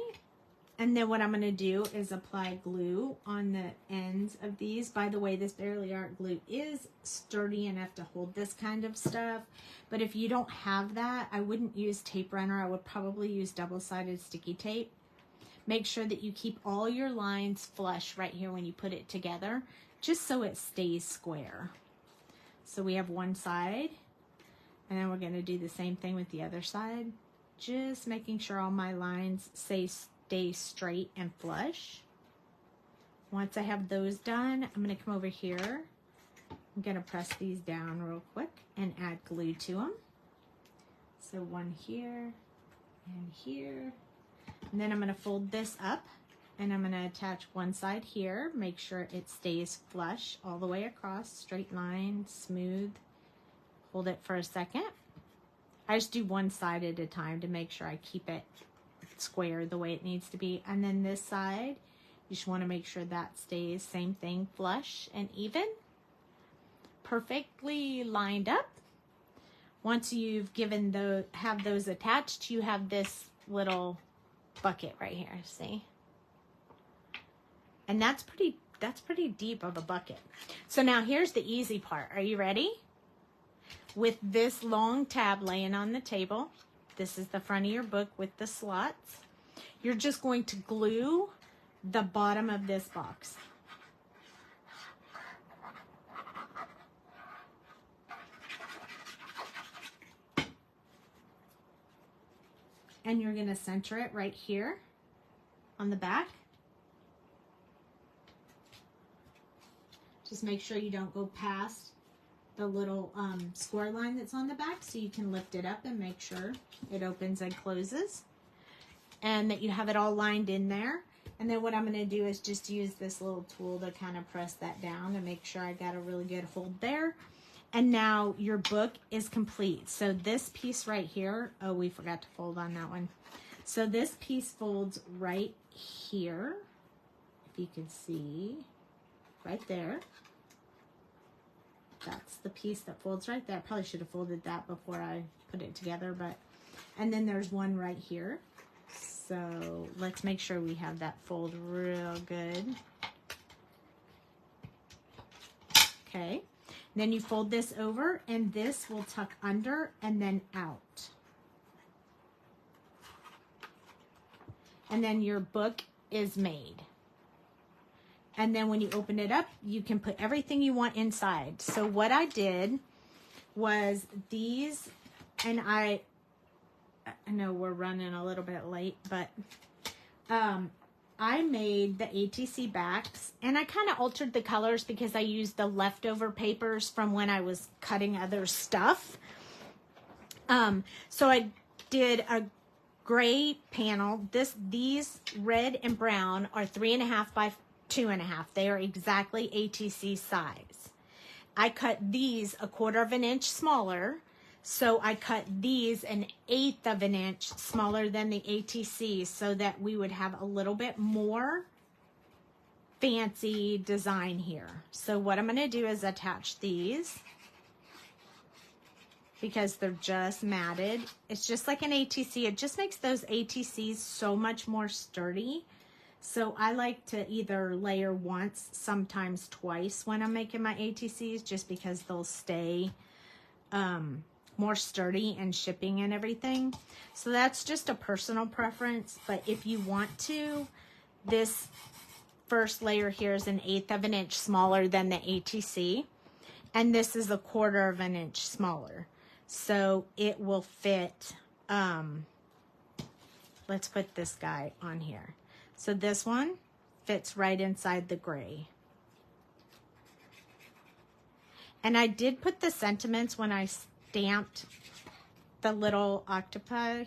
And then what I'm going to do is apply glue on the ends of these. By the way, this Barely Art glue is sturdy enough to hold this kind of stuff. But if you don't have that, I wouldn't use tape runner. I would probably use double-sided sticky tape. Make sure that you keep all your lines flush right here when you put it together, just so it stays square. So we have one side, and then we're going to do the same thing with the other side. Just making sure all my lines stay straight and flush. Once I have those done, I'm going to come over here. I'm going to press these down real quick and add glue to them. So one here and here. And then I'm going to fold this up, and I'm going to attach one side here. Make sure it stays flush all the way across, straight line, smooth. Hold it for a second. I just do one side at a time to make sure I keep it square the way it needs to be. And then this side, you just want to make sure that stays same thing, flush and even, perfectly lined up. once you've have those attached, you have this little bucket right here, see? And that's pretty deep of a bucket. So now here's the easy part. Are you ready? With this long tab laying on the table, this is the front of your book with the slots. You're just going to glue the bottom of this box. And you're going to center it right here on the back. Just make sure you don't go past the little square line that's on the back, so you can lift it up and make sure it opens and closes. And that you have it all lined in there. And then what I'm going to do is just use this little tool to kind of press that down and make sure I got a really good hold there. And now your book is complete. So this piece right here, oh, we forgot to fold on that one. So this piece folds right here, if you can see, right there. That's the piece that folds right there. I probably should have folded that before I put it together, but, and then there's one right here. So let's make sure we have that fold real good. Okay. Then you fold this over and this will tuck under and then out. And then your book is made. And then when you open it up, you can put everything you want inside. So what I did was these, and I know we're running a little bit late, but I made the ATC backs, and I kind of altered the colors because I used the leftover papers from when I was cutting other stuff. So I did a gray panel. These red and brown are 3.5 by 2.5. They are exactly ATC size. I cut these 1/4 of an inch smaller. So I cut these 1/8 of an inch smaller than the ATC so that we would have a little bit more fancy design here. So what I'm going to do is attach these because they're just matted. It's just like an ATC. It just makes those ATCs so much more sturdy. So I like to either layer once, sometimes twice when I'm making my ATCs, just because they'll stay more sturdy and shipping and everything. So that's just a personal preference, but if you want to, this first layer here is 1/8 of an inch smaller than the ATC, and this is 1/4 of an inch smaller. So it will fit, let's put this guy on here. So this one fits right inside the gray. And I did put the sentiments when I stamped the little octopi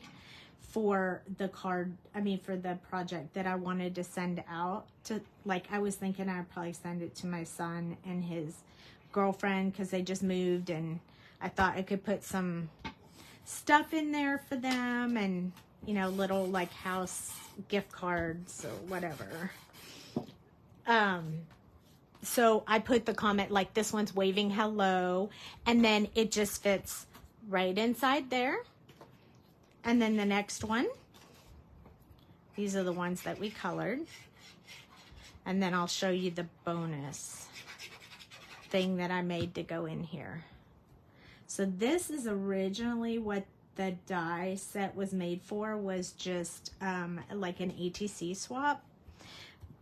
for the card, for the project that I wanted to send out to, like, I was thinking I'd probably send it to my son and his girlfriend because they just moved, and I thought I could put some stuff in there for them and, little like house gift cards or whatever. So I put the comment like this one's waving hello, and then it just fits right inside there. And then the next one, these are the ones that we colored. And then I'll show you the bonus thing that I made to go in here. So this is originally what the die set was made for, was just like an ATC swap.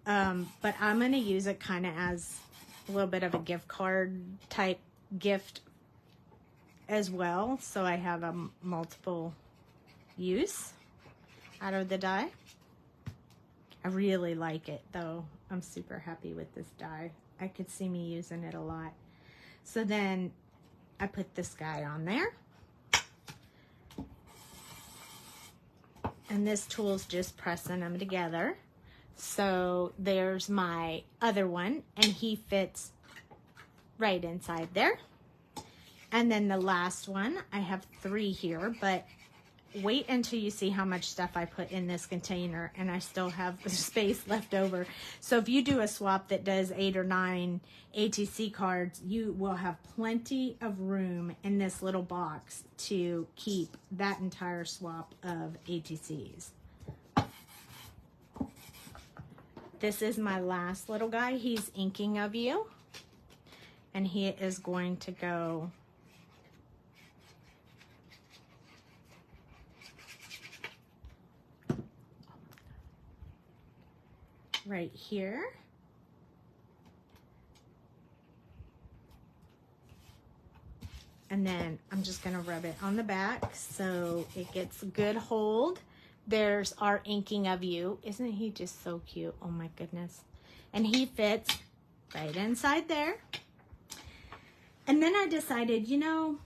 But I'm going to use it kind of as a little bit of a gift card type gift as well. So I have a multiple use out of the die. I really like it though. I'm super happy with this die. I could see me using it a lot. So then I put this guy on there. And this tool's just pressing them together. So there's my other one, and he fits right inside there. And then the last one, I have 3 here, but wait until you see how much stuff I put in this container, and I still have the space left over. So if you do a swap that does 8 or 9 ATC cards, you will have plenty of room in this little box to keep that entire swap of ATCs. This is my last little guy. He's inking of you, and he is going to go right here. And then I'm just gonna rub it on the back so it gets a good hold. There's our inking of you. Isn't he just so cute? Oh my goodness. And he fits right inside there. And then I decided, you know,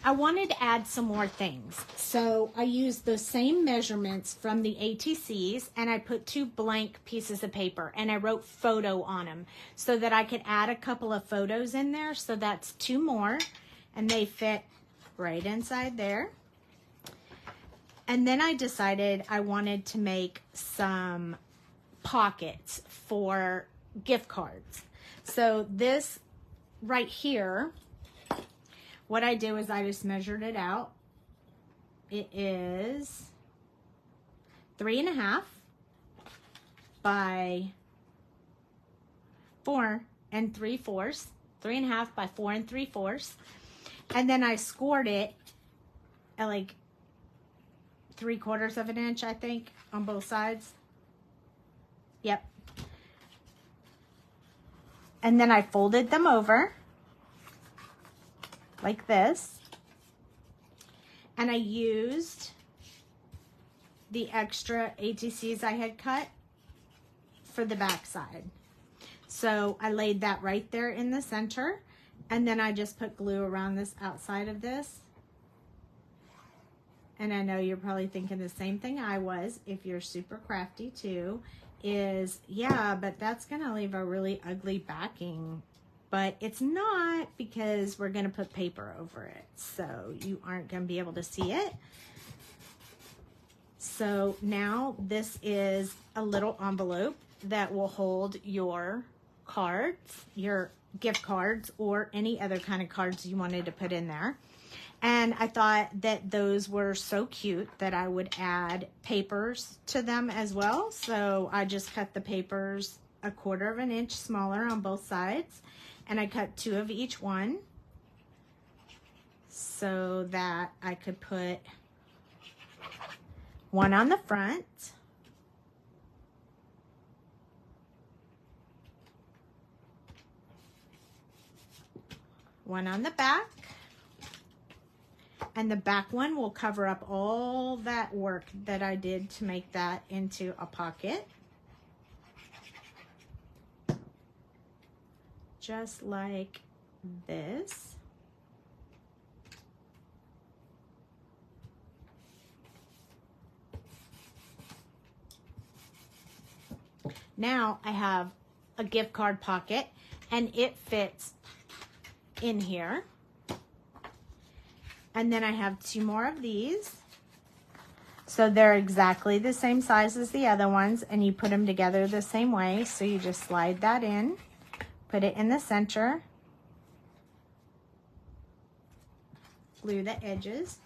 I wanted to add some more things. So I used the same measurements from the ATCs, and I put 2 blank pieces of paper, and I wrote photo on them so that I could add a couple of photos in there. So that's 2 more, and they fit right inside there. And then I decided I wanted to make some pockets for gift cards. So this right here, what I do is I just measured it out. It is 3.5 by 4 3/4. 3.5 by 4 3/4. And then I scored it at like 3/4 of an inch, I think, on both sides. Yep. And then I folded them over like this. And I used the extra ATCs I had cut for the back side. So I laid that right there in the center. And then I just put glue around this outside of this. And I know you're probably thinking the same thing I was, if you're super crafty too, is, yeah, but that's gonna leave a really ugly backing. But it's not, because we're gonna put paper over it. So you aren't gonna be able to see it. So now this is a little envelope that will hold your cards, your gift cards, or any other kind of cards you wanted to put in there. And I thought that those were so cute that I would add papers to them as well. So I just cut the papers 1/4 of an inch smaller on both sides. And I cut 2 of each one so that I could put one on the front, one on the back, and the back one will cover up all that work that I did to make that into a pocket. Just like this. Now I have a gift card pocket, and it fits in here. And then I have 2 more of these. So they're exactly the same size as the other ones, and you put them together the same way. So you just slide that in, put it in the center, glue the edges.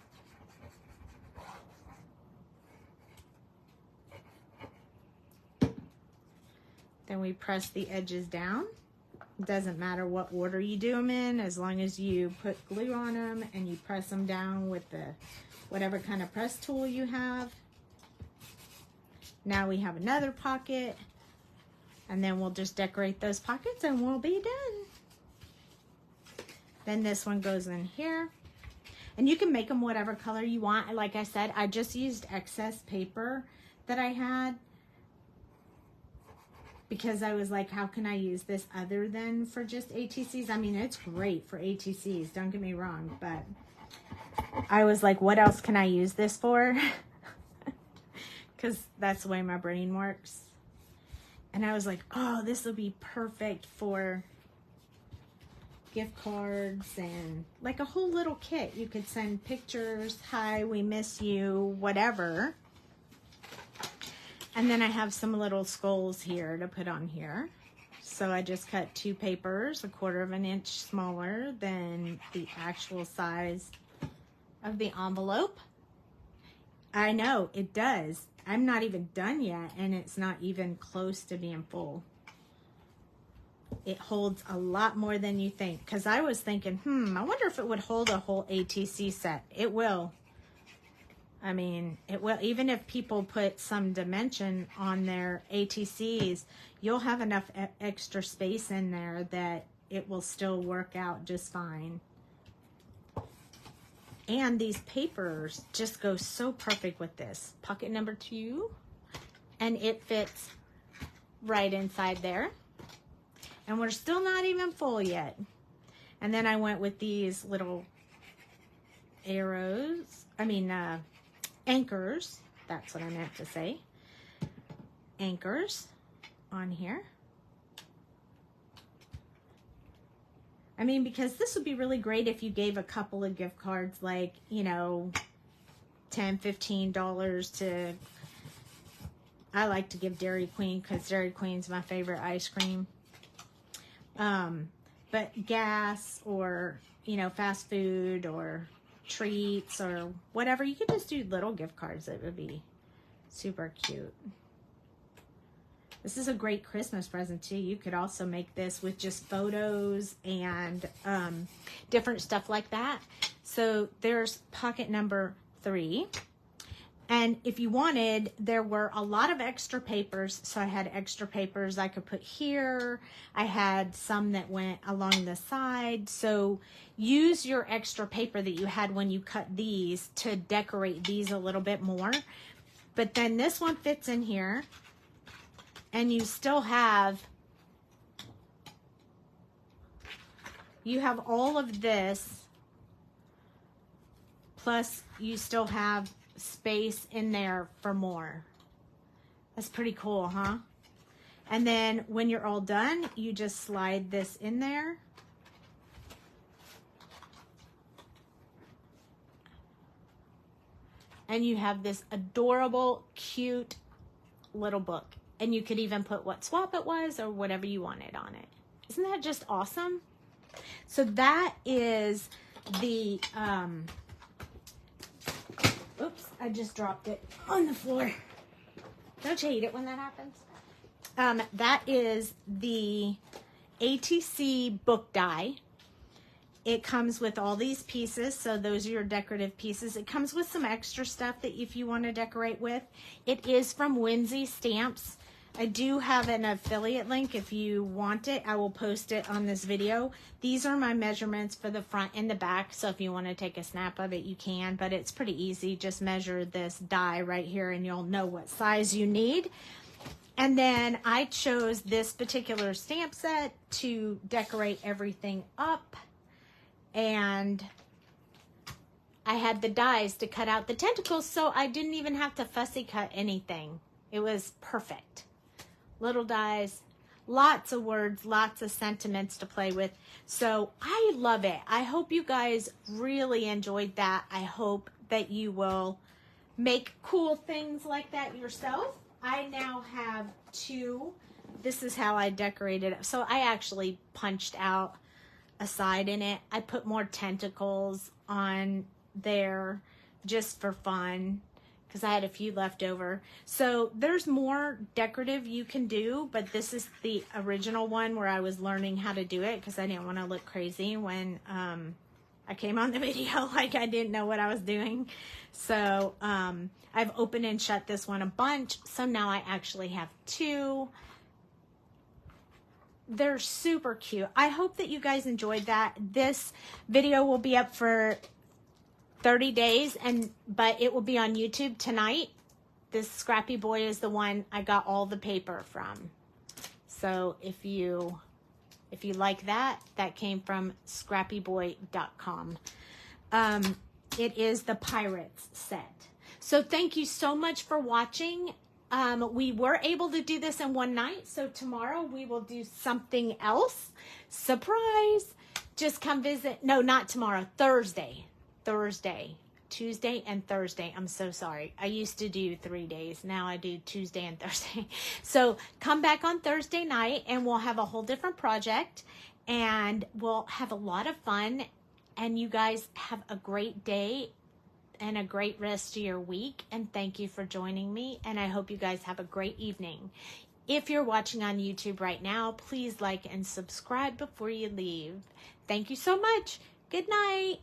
Then we press the edges down. It doesn't matter what order you do them in, as long as you put glue on them and you press them down with the whatever kind of press tool you have. Now we have another pocket, and then we'll just decorate those pockets and we'll be done. Then this one goes in here, and you can make them whatever color you want. Like I said, I just used excess paper that I had, because I was like, how can I use this other than for just ATCs? I mean, it's great for ATCs, don't get me wrong, but I was like, what else can I use this for? Because that's the way my brain works. And I was like, oh, this will be perfect for gift cards and like a whole little kit. You could send pictures, hi, we miss you, whatever. And then I have some little skulls here to put on here. So I just cut 2 papers, 1/4 of an inch smaller than the actual size of the envelope. I know, it does. I'm not even done yet, and it's not even close to being full. It holds a lot more than you think. Because I was thinking, I wonder if it would hold a whole ATC set. It will. I mean, it will. Even if people put some dimension on their ATCs, you'll have enough extra space in there that it will still work out just fine. And these papers just go so perfect with this. Pocket number 2. And it fits right inside there. And we're still not even full yet. And then I went with these little anchors. That's what I meant to say. Anchors on here. I mean, because this would be really great if you gave a couple of gift cards, like, you know, $10, $15 to, I like to give Dairy Queen because Dairy Queen's my favorite ice cream. But gas or, you know, fast food or treats or whatever, you could just do little gift cards. It would be super cute. This is a great Christmas present too. You could also make this with just photos and different stuff like that. So there's pocket number 3. And if you wanted, there were a lot of extra papers. So I had extra papers I could put here. I had some that went along the side. So use your extra paper that you had when you cut these to decorate these a little bit more. But then this one fits in here. And you still have, all of this, plus you still have space in there for more. That's pretty cool, huh? And then when you're all done, you just slide this in there. And you have this adorable, cute little book. And you could even put what swap it was or whatever you wanted on it. Isn't that just awesome? So that is the, oops, I just dropped it on the floor. Don't you hate it when that happens? That is the ATC Book Die. It comes with all these pieces, so those are your decorative pieces. It comes with some extra stuff that if you want to decorate with. It is from Whimsy Stamps. I do have an affiliate link if you want it. I will post it on this video. These are my measurements for the front and the back, so if you want to take a snap of it, you can, but it's pretty easy. Just measure this die right here and you'll know what size you need. And then I chose this particular stamp set to decorate everything up. And I had the dies to cut out the tentacles, so I didn't even have to fussy cut anything. It was perfect. Little dies, lots of words, lots of sentiments to play with. So I love it. I hope you guys really enjoyed that. I hope that you will make cool things like that yourself. I now have 2. This is how I decorated it. So I actually punched out a side in it. I put more tentacles on there just for fun because I had a few left over. So there's more decorative you can do, but this is the original one where I was learning how to do it because I didn't want to look crazy when I came on the video like I didn't know what I was doing. So I've opened and shut this one a bunch, so now I actually have 2. They're super cute. I hope that you guys enjoyed that. This video will be up for 30 days, but it will be on YouTube tonight. This Scrappy Boy is the one I got all the paper from. So if you like that, that came from scrappyboy.com. It is the Pirates set. So thank you so much for watching. We were able to do this in one night, so tomorrow we will do something else. Surprise! just come visit. No, not tomorrow. Thursday. Tuesday and Thursday. I'm so sorry. I used to do 3 days. Now I do Tuesday and Thursday. So come back on Thursday night and we'll have a whole different project and we'll have a lot of fun. And you guys have a great day and a great rest of your week. And thank you for joining me. And I hope you guys have a great evening. If you're watching on YouTube right now, please like and subscribe before you leave. Thank you so much. Good night.